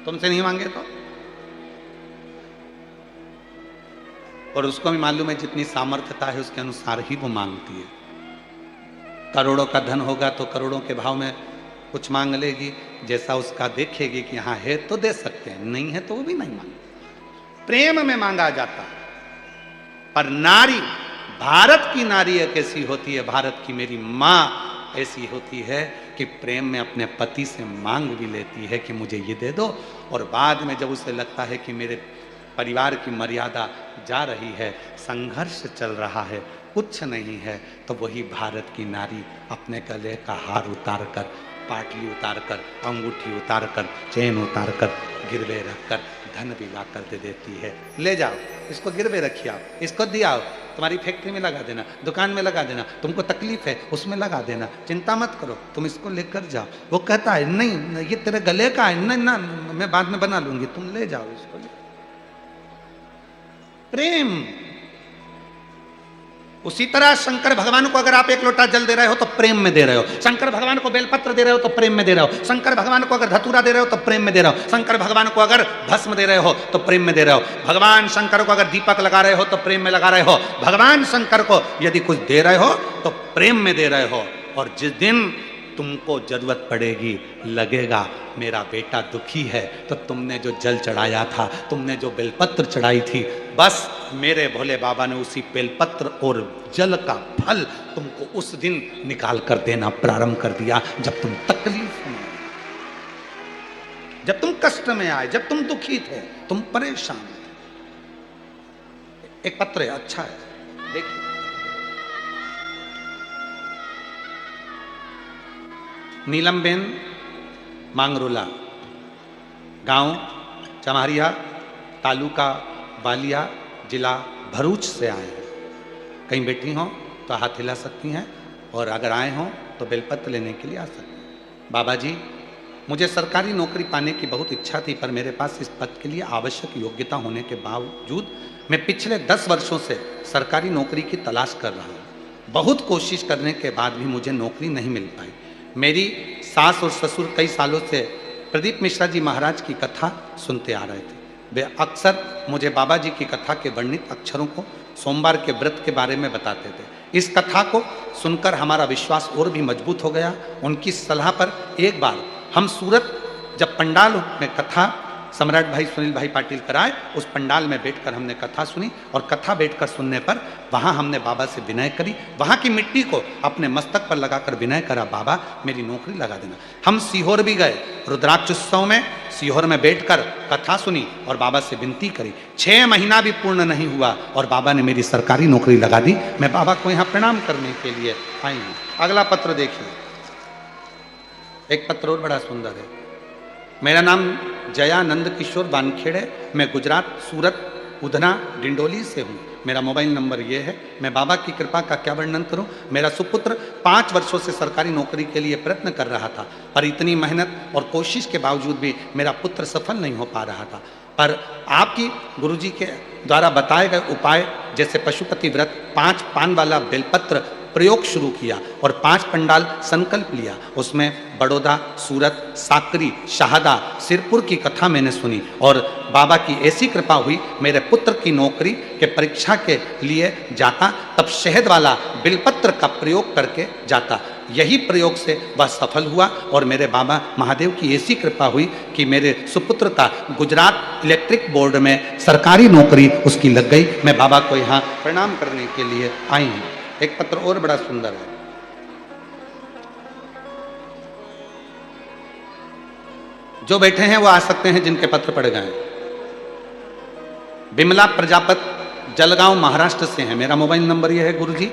तुमसे नहीं मांगे तो? और उसको भी मालूम है जितनी सामर्थ्यता है उसके अनुसार ही वो मांगती है। करोड़ों का धन होगा तो करोड़ों के भाव में कुछ मांग लेगी, जैसा उसका देखेगी कि हाँ है तो दे सकते हैं, नहीं है तो वो भी नहीं मांगे। प्रेम में मांगा जाता है। पर नारी, भारत की नारी एक ऐसी होती है, भारत की मेरी माँ ऐसी होती है कि प्रेम में अपने पति से मांग भी लेती है कि मुझे ये दे दो। और बाद में जब उसे लगता है कि मेरे परिवार की मर्यादा जा रही है, संघर्ष चल रहा है, कुछ नहीं है, तो वही भारत की नारी अपने गले का हार उतार कर, पाटली उतार कर, अंगूठी उतार कर, चेन उतार कर, गिरवे रख कर धन भी ला कर दे देती है। ले जाओ, इसको गिरवे रखिए, आप इसको दिया, तुम्हारी फैक्ट्री में लगा देना, दुकान में लगा देना, तुमको तकलीफ है उसमें लगा देना, चिंता मत करो, तुम इसको लेकर जाओ। वो कहता है नहीं ये तेरे गले का है, नहीं ना मैं बाद में बना लूंगी, तुम ले जाओ इसको। प्रेम। उसी तरह शंकर भगवान को अगर आप एक लोटा जल दे रहे हो तो प्रेम में दे रहे हो, शंकर भगवान को बेलपत्र दे रहे हो तो प्रेम में दे रहे हो, शंकर भगवान को अगर धतूरा दे रहे हो तो प्रेम में दे रहे हो, शंकर भगवान को अगर भस्म दे रहे हो तो प्रेम में दे रहे हो, भगवान शंकर को अगर दीपक लगा रहे हो तो प्रेम में लगा रहे हो, भगवान शंकर को यदि कुछ दे रहे हो तो प्रेम में दे रहे हो। और जिस दिन तुमको जरूरत पड़ेगी, लगेगा मेरा बेटा दुखी है, तो तुमने जो जल चढ़ाया था, तुमने जो बेलपत्र चढ़ाई थी, बस मेरे भोले बाबा ने उसी बेलपत्र और जल का फल तुमको उस दिन निकाल कर देना प्रारंभ कर दिया, जब तुम तकलीफ में, जब तुम कष्ट में आए, जब तुम दुखी थे, तुम परेशान थे। एक पत्र है, अच्छा है, देखिए। नीलमबेन मांगरोला, गांव चमारिया, तालुका बालिया, जिला भरूच से आए हैं। कहीं बैठी हों तो हाथ हिला सकती हैं, और अगर आए हों तो बेलपत्र लेने के लिए आ सकते हैं। बाबा जी, मुझे सरकारी नौकरी पाने की बहुत इच्छा थी, पर मेरे पास इस पद के लिए आवश्यक योग्यता होने के बावजूद मैं पिछले 10 वर्षों से सरकारी नौकरी की तलाश कर रहा हूँ। बहुत कोशिश करने के बाद भी मुझे नौकरी नहीं मिल पाई। मेरी सास और ससुर कई सालों से प्रदीप मिश्रा जी महाराज की कथा सुनते आ रहे थे। वे अक्सर मुझे बाबा जी की कथा के वर्णित अक्षरों को सोमवार के व्रत के बारे में बताते थे। इस कथा को सुनकर हमारा विश्वास और भी मजबूत हो गया। उनकी सलाह पर एक बार हम सूरत जब पंडाल में कथा सम्राट भाई सुनील भाई पाटिल कराए, उस पंडाल में बैठकर हमने कथा सुनी और कथा बैठकर सुनने पर वहाँ हमने बाबा से विनय करी, वहाँ की मिट्टी को अपने मस्तक पर लगाकर विनय करा, बाबा मेरी नौकरी लगा देना। हम सीहोर भी गए, रुद्राक्षोत्सव में सीहोर में बैठकर कथा सुनी और बाबा से विनती करी। 6 महीना भी पूर्ण नहीं हुआ और बाबा ने मेरी सरकारी नौकरी लगा दी। मैं बाबा को यहाँ प्रणाम करने के लिए आई हूँ। अगला पत्र देखिए, एक पत्र और बड़ा सुंदर है। मेरा नाम जयानंद किशोर वानखेड़े, मैं गुजरात सूरत उधना डिंडोली से हूँ। मेरा मोबाइल नंबर ये है। मैं बाबा की कृपा का क्या वर्णन करूँ। मेरा सुपुत्र 5 वर्षों से सरकारी नौकरी के लिए प्रयत्न कर रहा था, पर इतनी मेहनत और कोशिश के बावजूद भी मेरा पुत्र सफल नहीं हो पा रहा था। पर आपकी गुरुजी के द्वारा बताए गए उपाय जैसे पशुपति व्रत, 5 पान वाला बेलपत्र प्रयोग शुरू किया और 5 पंडाल संकल्प लिया। उसमें बड़ौदा, सूरत, साकरी, शाहदा, सिरपुर की कथा मैंने सुनी और बाबा की ऐसी कृपा हुई, मेरे पुत्र की नौकरी के परीक्षा के लिए जाता तब शहद वाला बिलपत्र का प्रयोग करके जाता। यही प्रयोग से वह सफल हुआ और मेरे बाबा महादेव की ऐसी कृपा हुई कि मेरे सुपुत्र का गुजरात इलेक्ट्रिक बोर्ड में सरकारी नौकरी उसकी लग गई। मैं बाबा को यहाँ प्रणाम करने के लिए आई हूँ। एक पत्र और बड़ा सुंदर है। जो बैठे हैं वो आ सकते हैं जिनके पत्र पड़ गए। बिमला प्रजापत जलगांव महाराष्ट्र से हैं। मेरा मोबाइल नंबर ये है। गुरुजी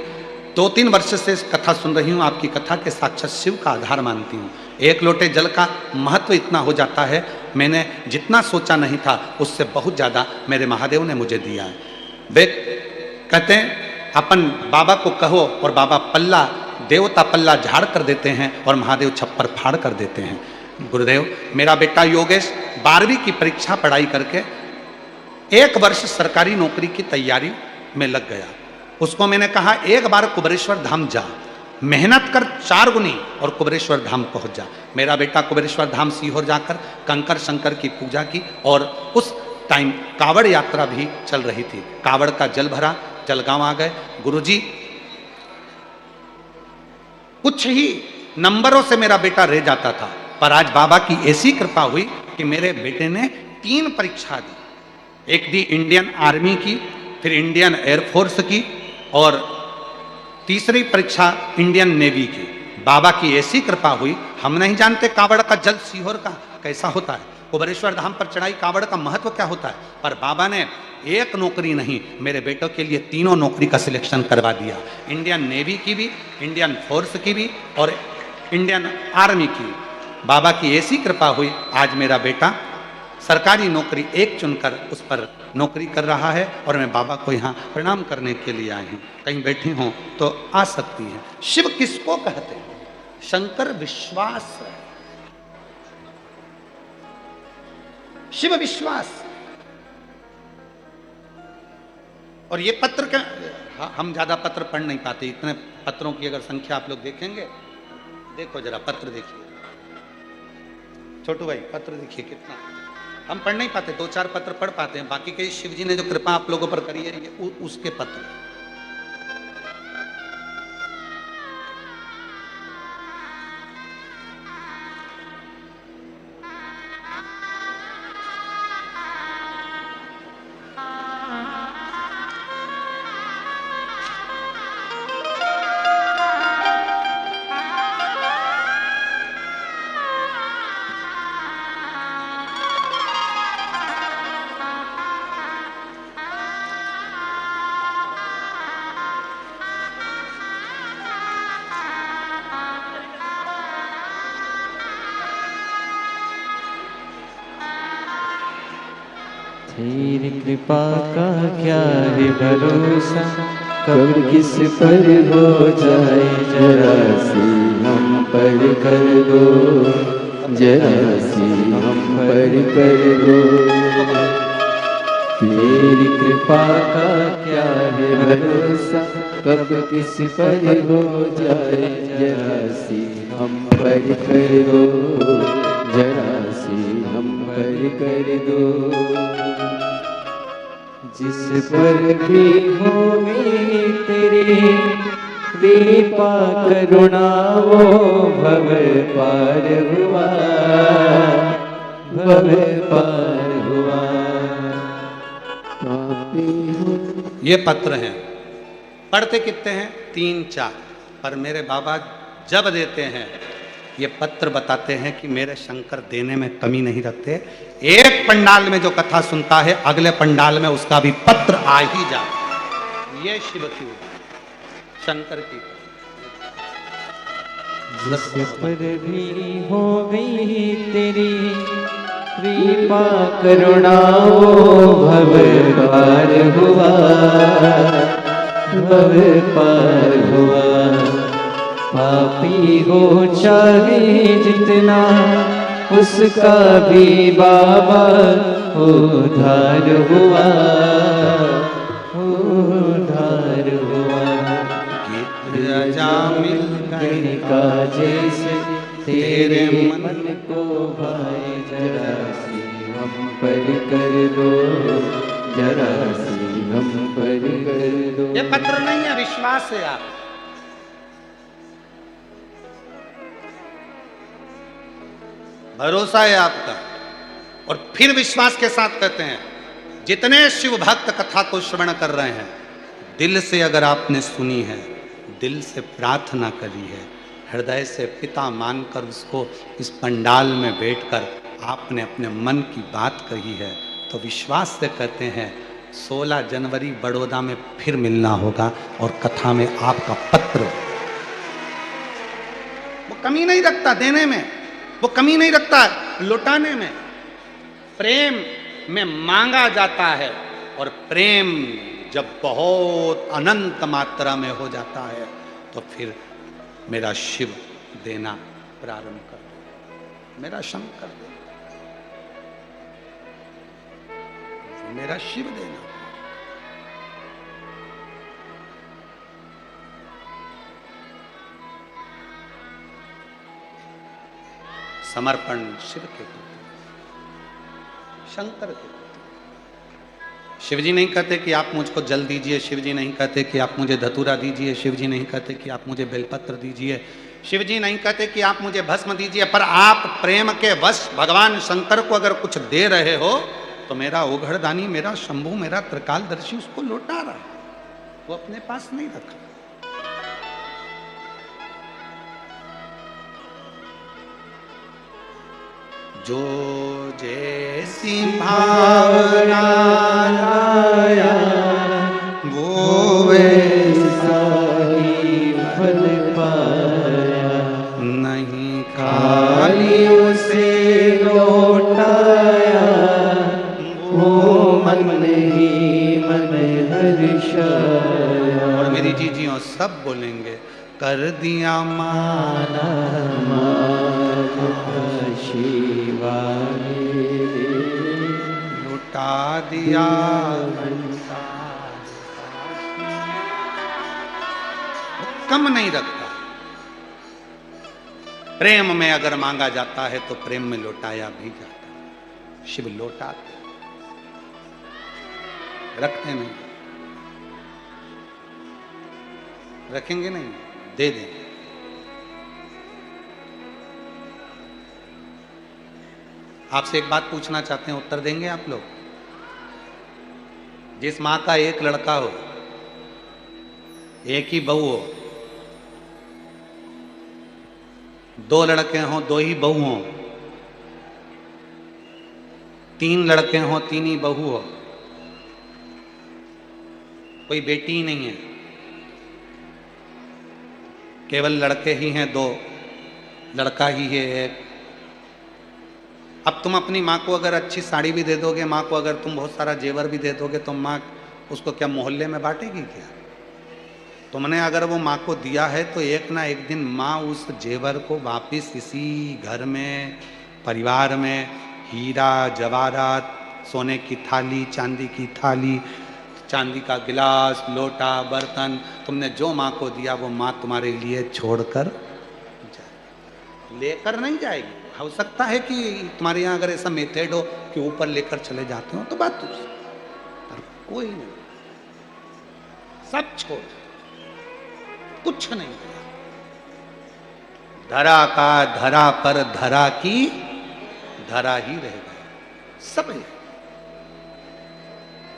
2-3 वर्ष से इस कथा सुन रही हूँ। आपकी कथा के साक्षात शिव का आधार मानती हूँ। 1 लोटे जल का महत्व इतना हो जाता है, मैंने जितना सोचा नहीं था उससे बहुत ज़्यादा मेरे महादेव ने मुझे दिया है। वे कहते हैं अपन बाबा को कहो और बाबा पल्ला, देवता पल्ला झाड़ कर देते हैं और महादेव छप्पर फाड़ कर देते हैं। गुरुदेव, मेरा बेटा योगेश 12वीं की परीक्षा पढ़ाई करके 1 वर्ष सरकारी नौकरी की तैयारी में लग गया। उसको मैंने कहा एक बार कुबेरेश्वर धाम जा, मेहनत कर 4 गुनी और कुबेरेश्वर धाम पहुंच जा। मेरा बेटा कुबेरेश्वर धाम सीहोर जाकर कंकर शंकर की पूजा की और उस टाइम कावड़ यात्रा भी चल रही थी। कावड़ का जल भरा, जलगांव आ गए। गुरुजी कुछ ही नंबरों से मेरा बेटा रह जाता था, पर आज बाबा की ऐसी कृपा हुई कि मेरे बेटे ने 3 परीक्षा दी। एक दी इंडियन आर्मी की, फिर इंडियन एयरफोर्स की और तीसरी परीक्षा इंडियन नेवी की। बाबा की ऐसी कृपा हुई, हम नहीं जानते कावड़ का जल सीहोर का कैसा होता है, कुबेरेश्वर धाम पर चढ़ाई कावड़ का महत्व क्या होता है, पर बाबा ने 1 नौकरी नहीं, मेरे बेटों के लिए 3 नौकरी का सिलेक्शन करवा दिया। इंडियन नेवी की भी, इंडियन फोर्स की भी और इंडियन आर्मी की। बाबा की ऐसी कृपा हुई, आज मेरा बेटा सरकारी नौकरी एक चुनकर उस पर नौकरी कर रहा है और मैं बाबा को यहाँ प्रणाम करने के लिए आई हूँ। कहीं बैठी हों तो आ सकती हैं। शिव किसको कहते हैं? शंकर विश्वास, शिव विश्वास। और ये पत्र का हम ज्यादा पत्र पढ़ नहीं पाते, इतने पत्रों की अगर संख्या आप लोग देखेंगे, देखो जरा पत्र देखिए छोटू भाई, पत्र देखिए कितना, हम पढ़ नहीं पाते, 2-4 पत्र पढ़ पाते हैं, बाकी के शिव जी ने जो कृपा आप लोगों पर करी है ये उसके पत्र। तेरी कृपा का क्या है भरोसा, कब किस पर हो जाए जरा सी हम पर कर दो, जरा सी हम पर कर दो। तेरी कृपा का क्या है भरोसा, कब किस पर हो जाए जरा सी हम पर कर दो, जरा सी हम पर कर दो। जिस पर भी होगी तेरी कृपा करुणा वो भव पार हुआ, भव पार हुआ। ये पत्र हैं, पढ़ते कितने हैं? 3-4, पर मेरे बाबा जब देते हैं ये पत्र बताते हैं कि मेरे शंकर देने में कमी नहीं रखते। एक पंडाल में जो कथा सुनता है अगले पंडाल में उसका भी पत्र आ ही जाता। ये शिव की शंकर की। जिस पर भी हो गई तेरी कृपा करुणा वो भव पार हुआ, भव पार हुआ। पापी हो चाहे जितना उसका भी बाबा उद्धार हुआ, उद्धार हुआ। जामिल का जैसे तेरे मन को भाई जरा सी हम पर कर दो, जरा सी हम पर कर दो। ये पत्र नहीं है, विश्वास है आप। भरोसा है आपका। और फिर विश्वास के साथ कहते हैं जितने शिव भक्त कथा को श्रवण कर रहे हैं, दिल से अगर आपने सुनी है, दिल से प्रार्थना करी है, हृदय से पिता मानकर उसको इस पंडाल में बैठकर आपने अपने मन की बात कही है, तो विश्वास से कहते हैं 16 जनवरी बड़ौदा में फिर मिलना होगा और कथा में आपका पत्र। वो कमी नहीं रखता देने में, वो कमी नहीं रखता लौटाने में। प्रेम में मांगा जाता है और प्रेम जब बहुत अनंत मात्रा में हो जाता है तो फिर मेरा शिव देना प्रारंभ कर दे, मेरा शंकर दे, मेरा शिव देना। समर्पण शिव के प्रति, शंकर के प्रति। शिव जी नहीं कहते कि आप मुझको जल दीजिए, शिव जी नहीं कहते कि आप मुझे धतूरा दीजिए, शिव जी नहीं कहते कि आप मुझे बेलपत्र दीजिए, शिव जी नहीं कहते कि आप मुझे भस्म दीजिए। पर आप प्रेम के वश भगवान शंकर को अगर कुछ दे रहे हो तो मेरा ओघड़दानी, मेरा शंभू, मेरा त्रिकालदर्शी उसको लौटा रहा है, वो अपने पास नहीं रखा। जो जैसी भावना लाया वो वैसा ही फल पाया, नहीं खाली उसे लौटाया, वो मन ही मन हर्षाया। और मेरी जीजियों सब बोलेंगे कर दिया माना लुटा दिया, कम नहीं रखता। प्रेम में अगर मांगा जाता है तो प्रेम में लौटाया भी जाता है। शिव लौटाते, रखते नहीं, रखेंगे नहीं, दे देंगे। आपसे एक बात पूछना चाहते हैं, उत्तर देंगे आप लोग? जिस मां का एक लड़का हो, एक ही बहू हो, 2 लड़के हों 2 ही बहू हों, 3 लड़के हों 3 ही बहू हो, कोई बेटी ही नहीं है, केवल लड़के ही हैं 2, लड़का ही है 1। अब तुम अपनी माँ को अगर अच्छी साड़ी भी दे दोगे, माँ को अगर तुम बहुत सारा जेवर भी दे दोगे, तो माँ उसको क्या मोहल्ले में बांटेगी क्या? तुमने अगर वो माँ को दिया है तो एक ना एक दिन माँ उस जेवर को वापस इसी घर में, परिवार में, हीरा जवाहरात, सोने की थाली, चांदी की थाली, चांदी का गिलास, लोटा, बर्तन, तुमने जो माँ को दिया वो माँ तुम्हारे लिए छोड़कर लेकर नहीं जाएगी, हो सकता है कि तुम्हारे यहाँ अगर ऐसा मेथड हो कि ऊपर लेकर चले जाते हो तो बात दूसरी, पर कोई नहीं, सब छोड़, कुछ नहीं किया। धरा का धरा पर धरा की धरा ही रह गया, सब है।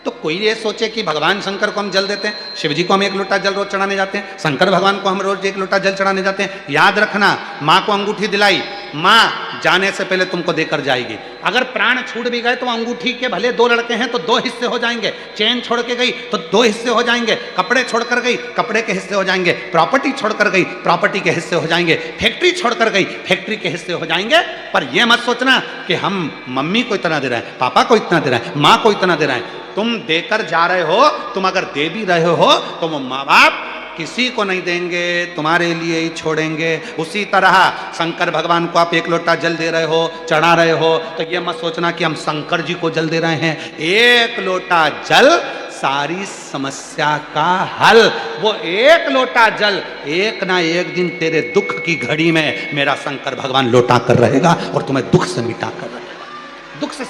तो कोई ये सोचे कि भगवान शंकर को हम जल देते हैं, शिव जी को हम 1 लोटा जल रोज चढ़ाने जाते हैं, शंकर भगवान को हम रोज 1 लोटा जल चढ़ाने जाते हैं। याद रखना, माँ को अंगूठी दिलाई, माँ जाने से पहले तुमको देकर जाएगी। अगर प्राण छूट भी गए तो अंगूठी के भले 2 लड़के हैं तो 2 हिस्से हो जाएंगे, चेन छोड़ के गई तो 2 हिस्से हो जाएंगे, कपड़े छोड़कर गई कपड़े के हिस्से हो जाएंगे, प्रॉपर्टी छोड़कर गई प्रॉपर्टी के हिस्से हो जाएंगे, फैक्ट्री छोड़कर गई फैक्ट्री के हिस्से हो जाएंगे। पर यह मत सोचना कि हम मम्मी को इतना दे रहे हैं, पापा को इतना दे रहे हैं, माँ को इतना दे रहे हैं। तुम देकर जा रहे हो, तुम अगर दे भी रहे हो तो वो माँ बाप किसी को नहीं देंगे, तुम्हारे लिए ही छोड़ेंगे। उसी तरह शंकर भगवान को आप 1 लोटा जल दे रहे हो, चढ़ा रहे हो, तो ये मत सोचना कि हम शंकर जी को जल दे रहे हैं। 1 लोटा जल सारी समस्या का हल। वो 1 लोटा जल एक ना एक दिन तेरे दुख की घड़ी में मेरा शंकर भगवान लौटा कर रहेगा और तुम्हें दुख से मिटा कर रहेगा, दुख से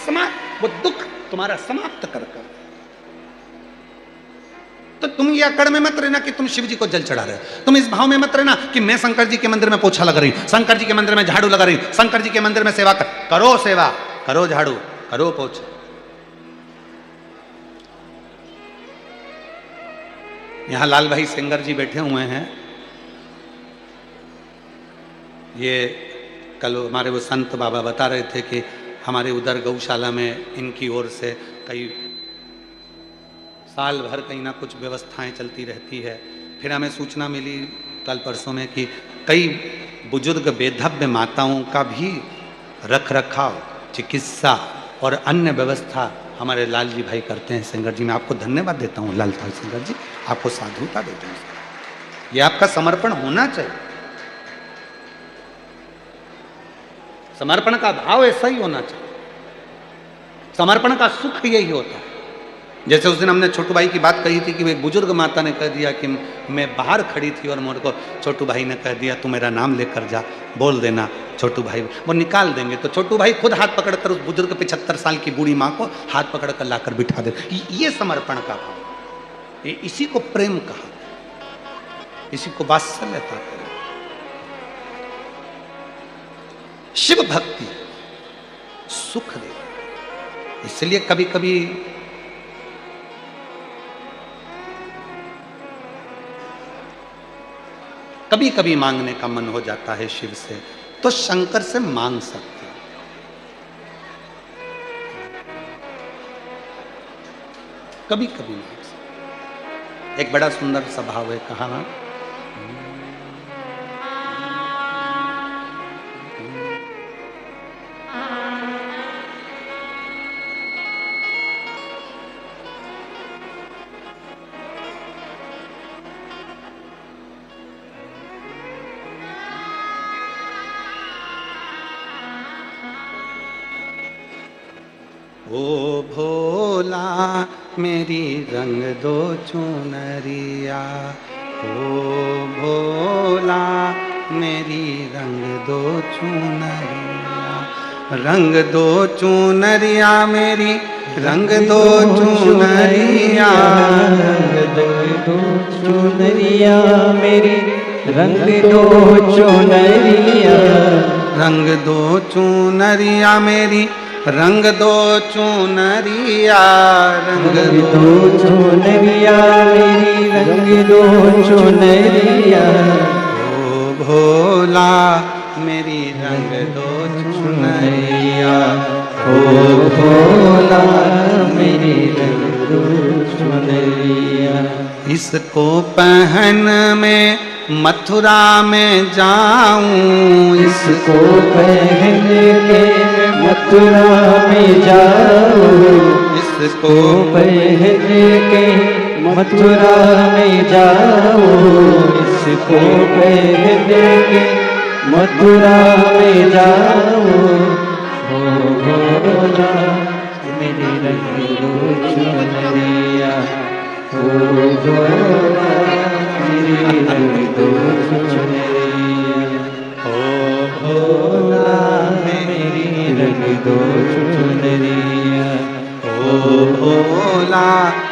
वो दुख तुम्हारा समाप्त कर। तो तुम ये अकड़ में मत रहना कि तुम शिव जी को जल चढ़ा रहे हो, तुम इस भाव में मत रहना कि मैं शंकर जी के मंदिर में पोछा लगा रही हूं, शंकर जी के मंदिर में झाड़ू लगा रही हूं, शंकर जी के मंदिर में सेवा करो, सेवा करो, झाड़ू करो, पोछा। यहां लाल भाई सिंगर जी बैठे हुए हैं। ये कल हमारे वो संत बाबा बता रहे थे कि हमारे उधर गौशाला में इनकी ओर से कई साल भर कहीं ना कुछ व्यवस्थाएं चलती रहती है। फिर हमें सूचना मिली कल परसों में कि कई बुजुर्ग बेधव्य माताओं का भी रख रखाव, चिकित्सा और अन्य व्यवस्था हमारे लाल जी भाई करते हैं। सिंगर जी, मैं आपको धन्यवाद देता हूँ लाल भाई सिंगर जी, आपको साधुता देता हूँ। ये आपका समर्पण होना चाहिए, समर्पण का भाव ऐसा ही होना चाहिए, समर्पण का सुख यही होता है। जैसे उस दिन हमने छोटू भाई की बात कही थी कि एक बुजुर्ग माता ने कह दिया कि मैं बाहर खड़ी थी और मुझको छोटू भाई ने कह दिया तू मेरा नाम लेकर जा, बोल देना, छोटू भाई वो निकाल देंगे। तो छोटू भाई खुद हाथ पकड़कर उस बुजुर्ग 75 साल की बूढ़ी माँ को हाथ पकड़कर लाकर बिठा दे। ये समर्पण का भाव, इसी को प्रेम कहा, इसी को वात्सल्यता कहा। शिव भक्ति सुख दे, इसलिए कभी कभी कभी कभी मांगने का मन हो जाता है शिव से, तो शंकर से मांग सकते हैं। कभी कभी मांग सकते हैं। एक बड़ा सुंदर सा भाव है, कहा ना, ओ भोला मेरी रंग दो चुनरिया, ओ भोला मेरी रंग दो चुनरिया, रंग दो चुनरिया मेरी रंग दो चुनरिया, रंग दो चुनरिया मेरी रंग दो चुनरिया, रंग दो चुनरिया मेरी रंग दो चुनरिया, रंग दो चुनरिया मेरी रंग दो चुनरिया, ओ भोला मेरी रंग दो चुनरिया, ओ भोला मेरी रंग दो चुनरिया। इसको पहन में मथुरा में जाऊं, इसको पहन के मथुरा में जाऊं, इसको पहन के मथुरा में जाऊं, इसको पहन के मथुरा में जाऊं, ओ भोला मेरी रंग दो चुनरिया, ओ भोला मेरी रंग दो चुनरिया, ओ भोला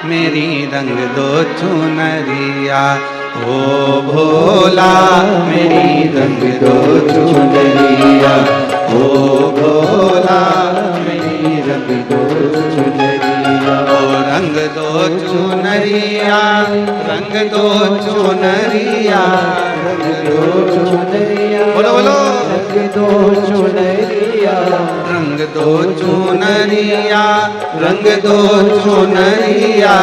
मेरी रंग दो चुनरिया। ओ भोला मेरी रंग दो चुनरिया। ओ भोला मेरी रंग दो चुनरिया। ओ रंग दो चुनरिया, रंग दो चुनरिया, रंग दो चुनरिया। बोलो बोलो। रंग दो चुनरिया। रंग दो चुनरिया, रंग दो चुनरिया,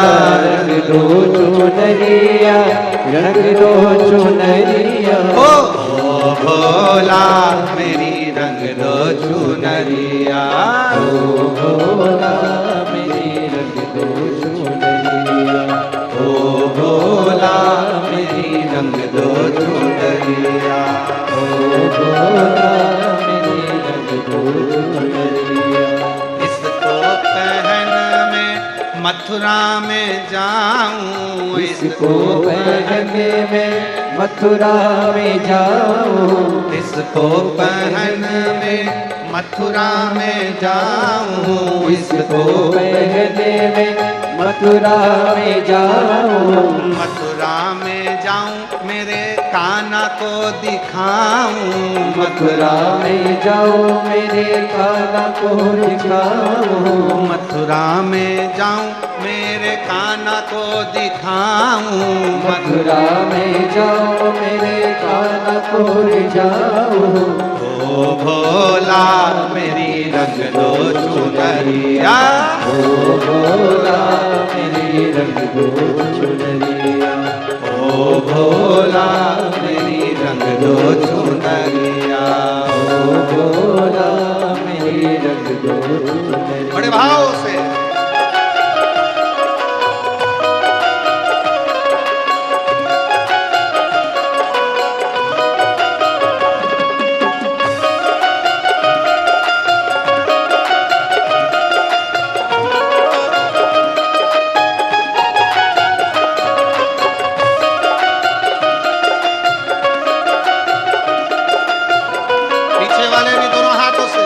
रंग दो चुनरिया। रंग दो चुनरिया। ओ भोला मेरी रंग दो चुनरिया। ओ भोला मेरी रंग दो चुनरिया। ओ भोला मेरी रंग दो चुनरिया। ओ भोला मेरी रंग दो चुनरिया। इसको पहन में मथुरा में जाऊं, इसको पहनने में मथुरा में जाऊं। इसको पहन में मथुरा में जाऊं, इसको पहनने में मथुरा में जाऊं। मथुरा में जाऊं मेरे कान्हा को दिखाऊं। मथुरा में जाऊं मेरे कान्हा को दिखाऊं। मथुरा में जाऊं मेरे कान्हा को दिखाऊं। मथुरा में जाऊं मेरे कान्हा को दिखाऊं। ओ भोला मेरी रंग दो चुनरिया। ओ भोला मेरी रंग दो चुनरिया। ओ भोला मेरी रंग दो चुनरिया। ओ भोला मेरी रंग दो चुनरिया। बड़े भाव से पीछे वाले भी दोनों हाथों से।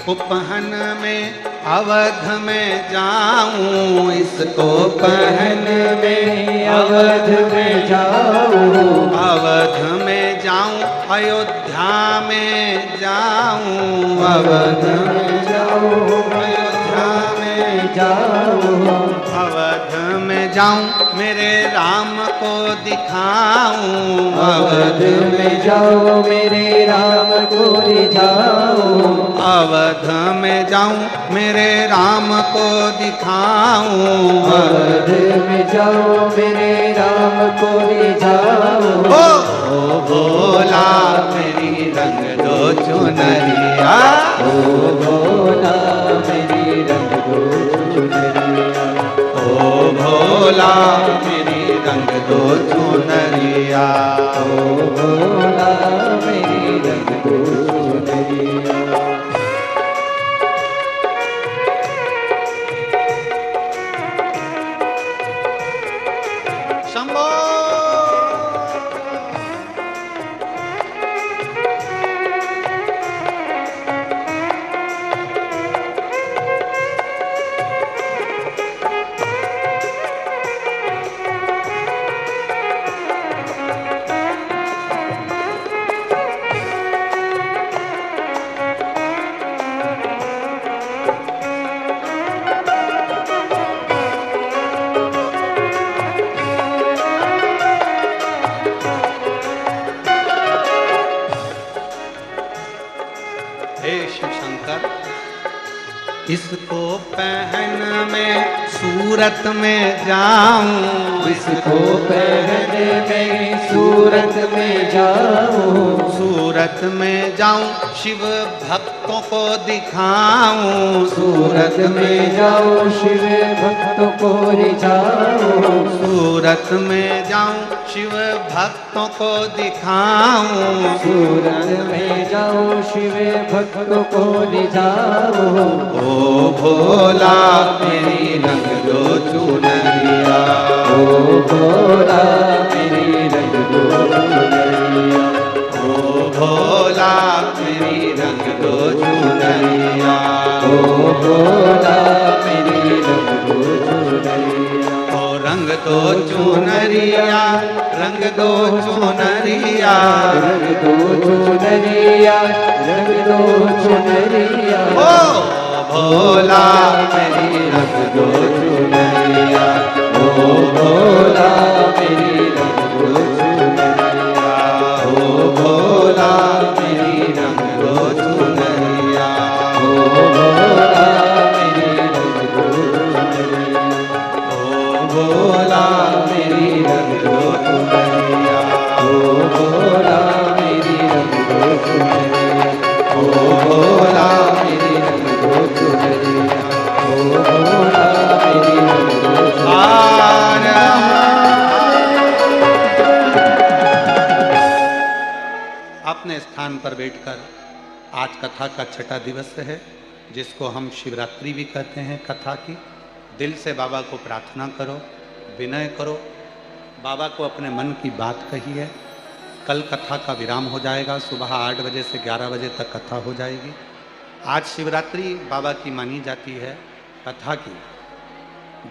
इसको पहन में अवध में जाऊं। इसको पहन में अवध में जाऊं। अवध में जाऊं, अयोध्या में जाऊं। अवध में जाऊं। अयोध्या में जाऊं। अवध में जाऊं मेरे राम को दिखाऊं। अवध में जाऊं मेरे राम को दिखाऊं। अवध में जाऊं मेरे राम को दिखाऊं। अवध में जाऊं मेरे राम को दिखाऊं। ओ भोला मेरी रंग दो चुनरिया। ओ भोला मेरी रंग दो चुनरिया। ओ भोला मेरी रंग दो चुनरिया। ओ भोला मेरी रंग दो चुनरिया। शंभो हे शिव शंकर, इसको पहन में सूरत में जाऊं। इसको पहन में सूरत में जाऊं। सूरत सूरत में जाऊं शिव भक्तों को दिखाऊं, सूरत में जाओ शिव भक्तों को रिझाओ, सूरत में जाऊं शिव भक्तों को दिखाऊं, सूरत में जाओ शिव भक्तों को रिझाओ। ओ भोला मेरी रंग दो चुनरिया, ओ भोला मेरी रंग दो चुनरिया, ओ भोला मेरी रंग दो चुनरिया, ओ भोला मेरी रंग दो चुनरिया। ओ रंग दो चुनरिया, रंग दो चुनरिया, रंग दो चुनरिया, रंग दो चुनरिया। ओ भोला मेरी रंग दो चुनरिया, ओ भोला मेरी रंग दो चुनरिया, ओ भोला मेरी रंग दो चुनरिया, ओ भोला मेरी रंग दो चुनरिया, ओ भोला मेरी रंग दो चुनरिया, ओ भोला मेरी रंग दो चुनरिया, ओ भोला मेरी रंग दो चुनरिया, ओ भोला मेरी रंग दो चुनरिया। अपने स्थान पर बैठकर आज कथा का छठा दिवस है, जिसको हम शिवरात्रि भी कहते हैं। कथा की दिल से बाबा को प्रार्थना करो, विनय करो, बाबा को अपने मन की बात कही है। कल कथा का विराम हो जाएगा, सुबह 8 बजे से 11 बजे तक कथा हो जाएगी। आज शिवरात्रि बाबा की मानी जाती है। कथा की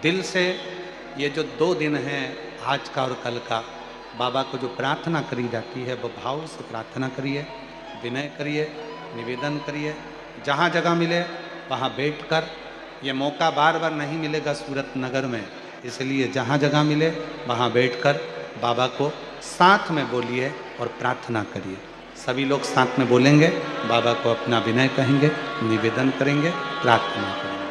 दिल से ये जो 2 दिन हैं, आज का और कल का, बाबा को जो प्रार्थना करी जाती है वो भाव से प्रार्थना करिए, विनय करिए, निवेदन करिए। जहाँ जगह मिले वहाँ बैठकर, ये मौका बार बार नहीं मिलेगा सूरत नगर में, इसलिए जहाँ जगह मिले वहाँ बैठकर बाबा को साथ में बोलिए और प्रार्थना करिए। सभी लोग साथ में बोलेंगे, बाबा को अपना विनय कहेंगे, निवेदन करेंगे, प्रार्थना करेंगे।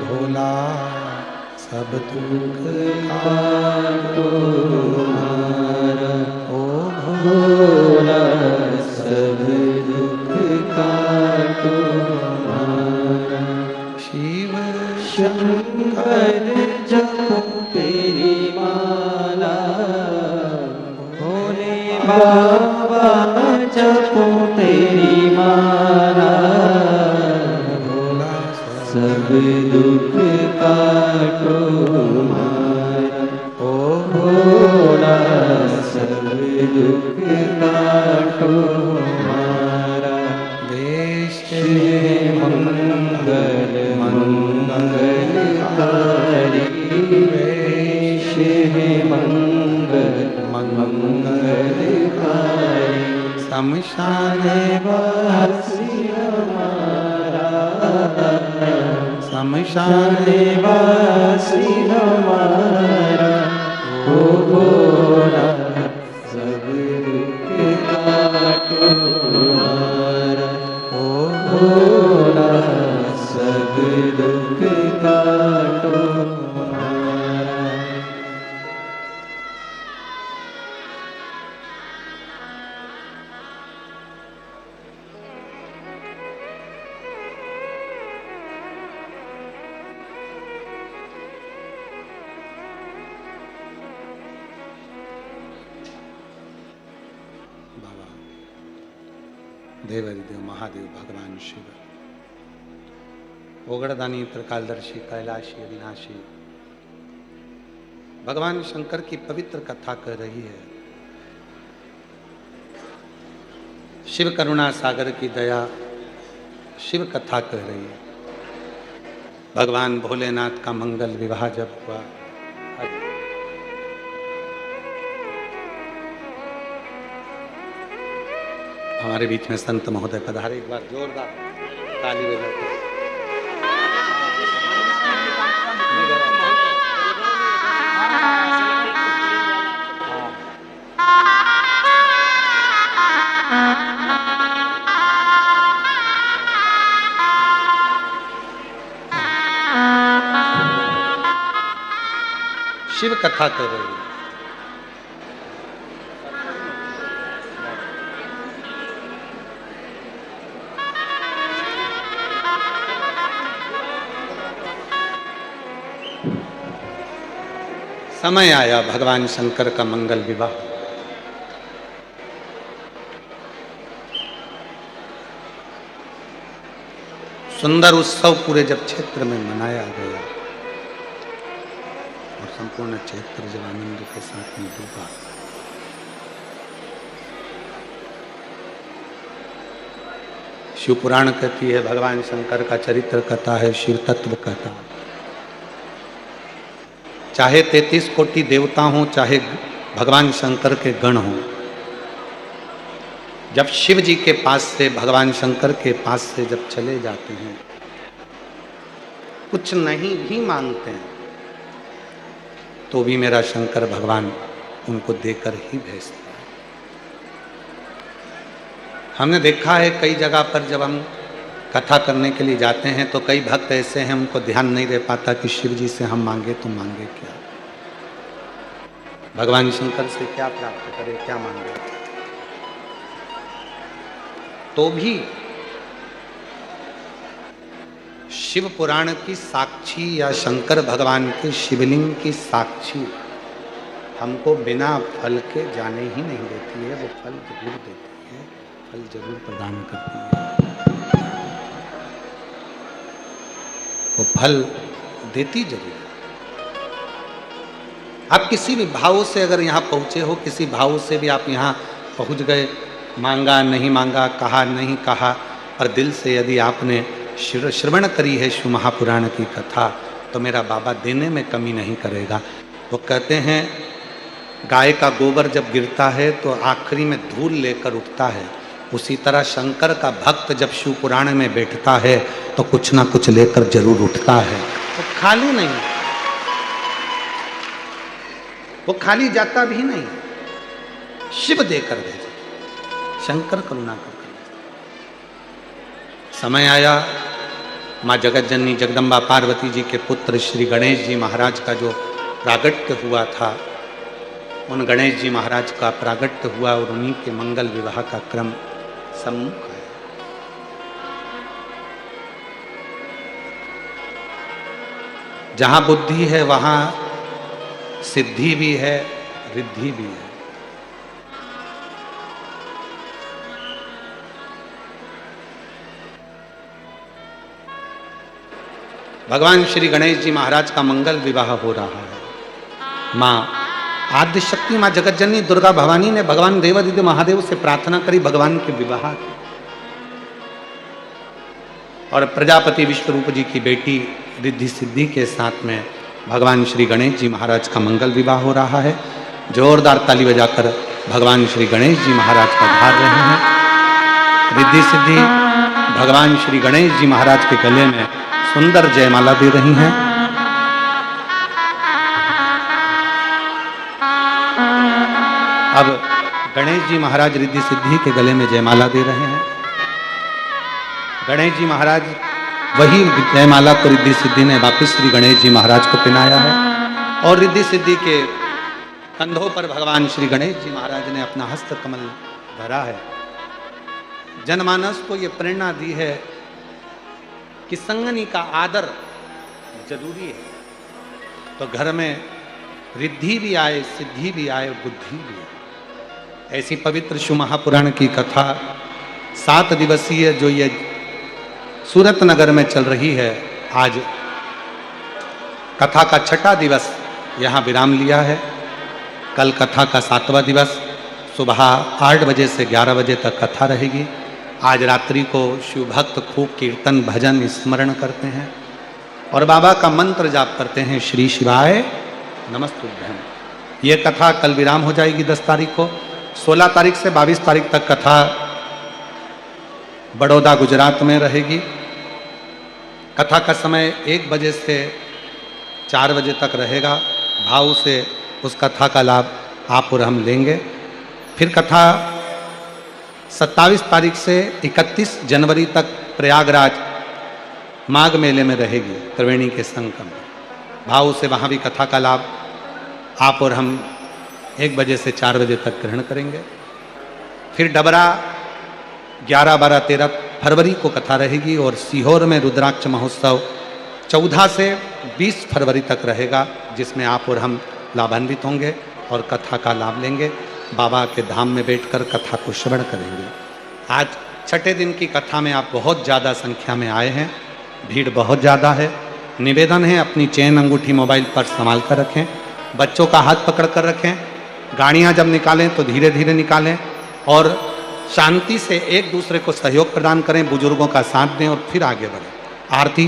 भोला सब दुख काटो हमारा, ओ भोला सब दुख काटो हमारा। शिव शंकर जपो तेरी माला, भोले बाबा जपो तेरी माला। सब दुख काटो हमारा, ओ भोला सब दुख काटो हमारा। देश मंगल मंगलकारी, देश मंगल मंगलकारी। शमशान वासी हमारा, शमशान वासी हमारा। ओ भोला सब दुख काटो हमारा, ओ भोला सब दुख काटो देवरिदेव महादेव भगवान शिव, ओगड़दानी त्रिकालदर्शी कैलाशी अविनाशी भगवान शंकर की पवित्र कथा कर रही है। शिव करुणा सागर की दया शिव कथा कह रही है। भगवान भोलेनाथ का मंगल विवाह जब हुआ, हमारे बीच में संत महोदय पधारे, एक बार जोरदार ताली बजाते। शिव कथा कर रही है। समय आया भगवान शंकर का मंगल विवाह। सुंदर उत्सव पूरे जब क्षेत्र में मनाया गया और संपूर्ण क्षेत्र जब आनंद के साथ में डूबा, शिव पुराण कहती है भगवान शंकर का चरित्र कथा है, शिव तत्व कथा। चाहे 33 कोटि देवता हों, चाहे भगवान शंकर के गण हों, जब शिव जी के पास से, भगवान शंकर के पास से जब चले जाते हैं, कुछ नहीं भी मांगते हैं, तो भी मेरा शंकर भगवान उनको देकर ही भेजता है। हमने देखा है कई जगह पर जब हम कथा करने के लिए जाते हैं तो कई भक्त ऐसे हैं, उनको ध्यान नहीं रह पाता कि शिव जी से हम मांगे तो मांगे क्या, भगवान शंकर से क्या प्राप्त करें, क्या मांगे। तो भी शिव पुराण की साक्षी या शंकर भगवान के शिवलिंग की साक्षी हमको बिना फल के जाने ही नहीं देती है। वो फल जरूर देती है, फल जरूर प्रदान करती है, वो फल देती जरूर। आप किसी भी भाव से अगर यहाँ पहुँचे हो, किसी भाव से भी आप यहाँ पहुँच गए, मांगा नहीं मांगा, कहा नहीं कहा, और दिल से यदि आपने श्रवण करी है शिव महापुराण की कथा, तो मेरा बाबा देने में कमी नहीं करेगा। वो कहते हैं गाय का गोबर जब गिरता है तो आखिरी में धूल लेकर उठता है, उसी तरह शंकर का भक्त जब शिव पुराण में बैठता है तो कुछ ना कुछ लेकर जरूर उठता है। वो खाली नहीं, वो खाली जाता भी नहीं, शिव देकर भेजे, शंकर करुणा कर। समय आया माँ जगत जननी जगदम्बा पार्वती जी के पुत्र श्री गणेश जी महाराज का जो प्रागट्य हुआ था, उन गणेश जी महाराज का प्रागट्य हुआ और उन्हीं के मंगल विवाह का क्रम सम्मुख है। जहां बुद्धि है वहां सिद्धि भी है, रिद्धि भी है। भगवान श्री गणेश जी महाराज का मंगल विवाह हो रहा है। माँ आद्य शक्ति माँ जगत जननी दुर्गा भवानी ने भगवान देवादिदेव महादेव से प्रार्थना करी भगवान के विवाह की, और प्रजापति विश्वरूप जी की बेटी रिद्धि सिद्धि के साथ में भगवान श्री गणेश जी महाराज का मंगल विवाह हो रहा है। जोरदार ताली बजाकर भगवान श्री गणेश जी महाराज पधार रहे हैं। रिद्धि सिद्धि भगवान श्री गणेश जी महाराज के गले में सुंदर जयमाला दे रही हैं। अब गणेश जी महाराज रिद्धि सिद्धि के गले में जयमाला दे रहे हैं। गणेश जी महाराज वही जयमाला को रिद्धि सिद्धि ने वापिस श्री गणेश जी महाराज को पहनाया है, और रिद्धि सिद्धि के कंधों पर भगवान श्री गणेश जी महाराज ने अपना हस्त कमल धरा है। जनमानस को ये प्रेरणा दी है कि संगनी का आदर जरूरी है, तो घर में रिद्धि भी आए, सिद्धि भी आए, बुद्धि भी आए। ऐसी पवित्र शिव महापुराण की कथा 7 दिवसीय जो ये सूरत नगर में चल रही है, आज कथा का 6ठा दिवस यहाँ विराम लिया है। कल कथा का 7वां दिवस सुबह 8 बजे से 11 बजे तक कथा रहेगी। आज रात्रि को शिव भक्त खूब कीर्तन भजन स्मरण करते हैं और बाबा का मंत्र जाप करते हैं, श्री शिवाय नमस्तुभ्यं। ये कथा कल विराम हो जाएगी 10 तारीख को। 16 तारीख से 22 तारीख तक कथा बड़ौदा गुजरात में रहेगी। कथा का समय 1 बजे से 4 बजे तक रहेगा। भाव से उस कथा का लाभ आप और हम लेंगे। फिर कथा 27 तारीख से 31 जनवरी तक प्रयागराज माघ मेले में रहेगी, त्रिवेणी के संगम। भाव से वहाँ भी कथा का लाभ आप और हम 1 बजे से 4 बजे तक ग्रहण करेंगे। फिर डबरा 11, 12, 13 फरवरी को कथा रहेगी और सीहोर में रुद्राक्ष महोत्सव 14 से 20 फरवरी तक रहेगा, जिसमें आप और हम लाभान्वित होंगे और कथा का लाभ लेंगे। बाबा के धाम में बैठकर कथा को श्रवण करेंगे। आज 6ठे दिन की कथा में आप बहुत ज़्यादा संख्या में आए हैं, भीड़ बहुत ज़्यादा है। निवेदन है अपनी चेन अंगूठी मोबाइल पर संभाल कर रखें, बच्चों का हाथ पकड़ कर रखें। गाड़ियाँ जब निकालें तो धीरे धीरे निकालें और शांति से एक दूसरे को सहयोग प्रदान करें, बुजुर्गों का साथ दें और फिर आगे बढ़ें। आरती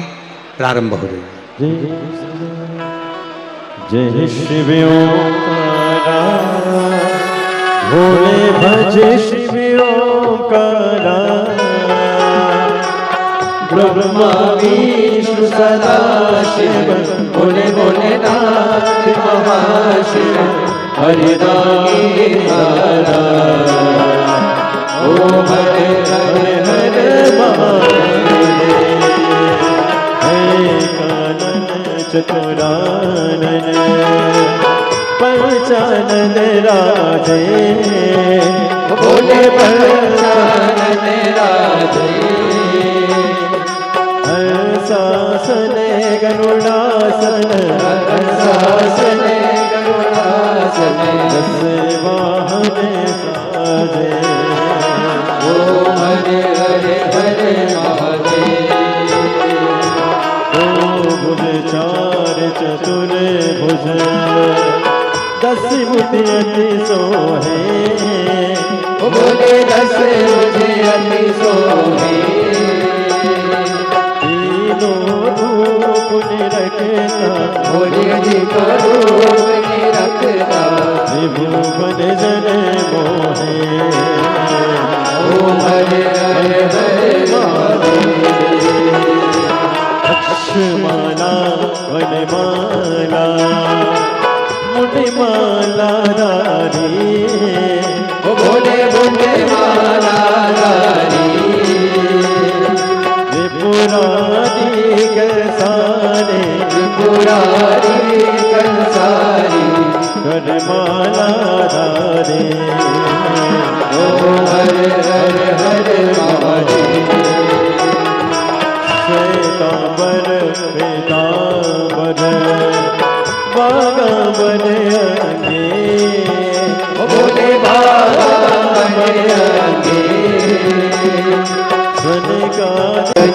प्रारंभ हो रही है। जय शिव ओंकारा, भोले भज शिव ओंकारा, ब्रह्मा विष्णु सदा शिव, भोले भोलेनाथ महाशिव, हरिदाई धारा, ओम हरे हरे हरे महादेव, हे कानन चतुरानन पंचानन राधे, भोले पंचानन राधे, हंसासन गरुड़ासन, हंसासन गरुड़ासन, दस वाहन साजे, ओम हरे हरे हरे महादेव, दो भुज चार चतुर भुज, 10 मुझे अति सोहे, बोले 10 मुझे अति सोहे, तीनों रूप निरखता, बोले जी को रूप निरखता, त्रिभुवन जन मोहे, ओम हरे हरे हरे महादेव, अक्षमाला वनमाला मुनिमाला धारी, बोले बोले माला धारी, त्रिपुरारी कंसारी, त्रिपुरारी कंसारी, करमाला धारी, ओम हरे हरे हरे महादेव, श्वेतांबर पीतांबर बागांबर अंगे, बोले बागांबर अंगे, सनकादिक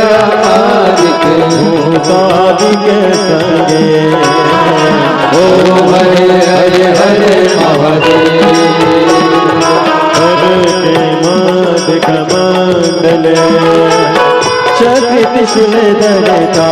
आदिक भूतादिक संगे, ओम हरे हरे हरे महादेव, हर के माद कमंडल चक्र त्रिशूल धरता,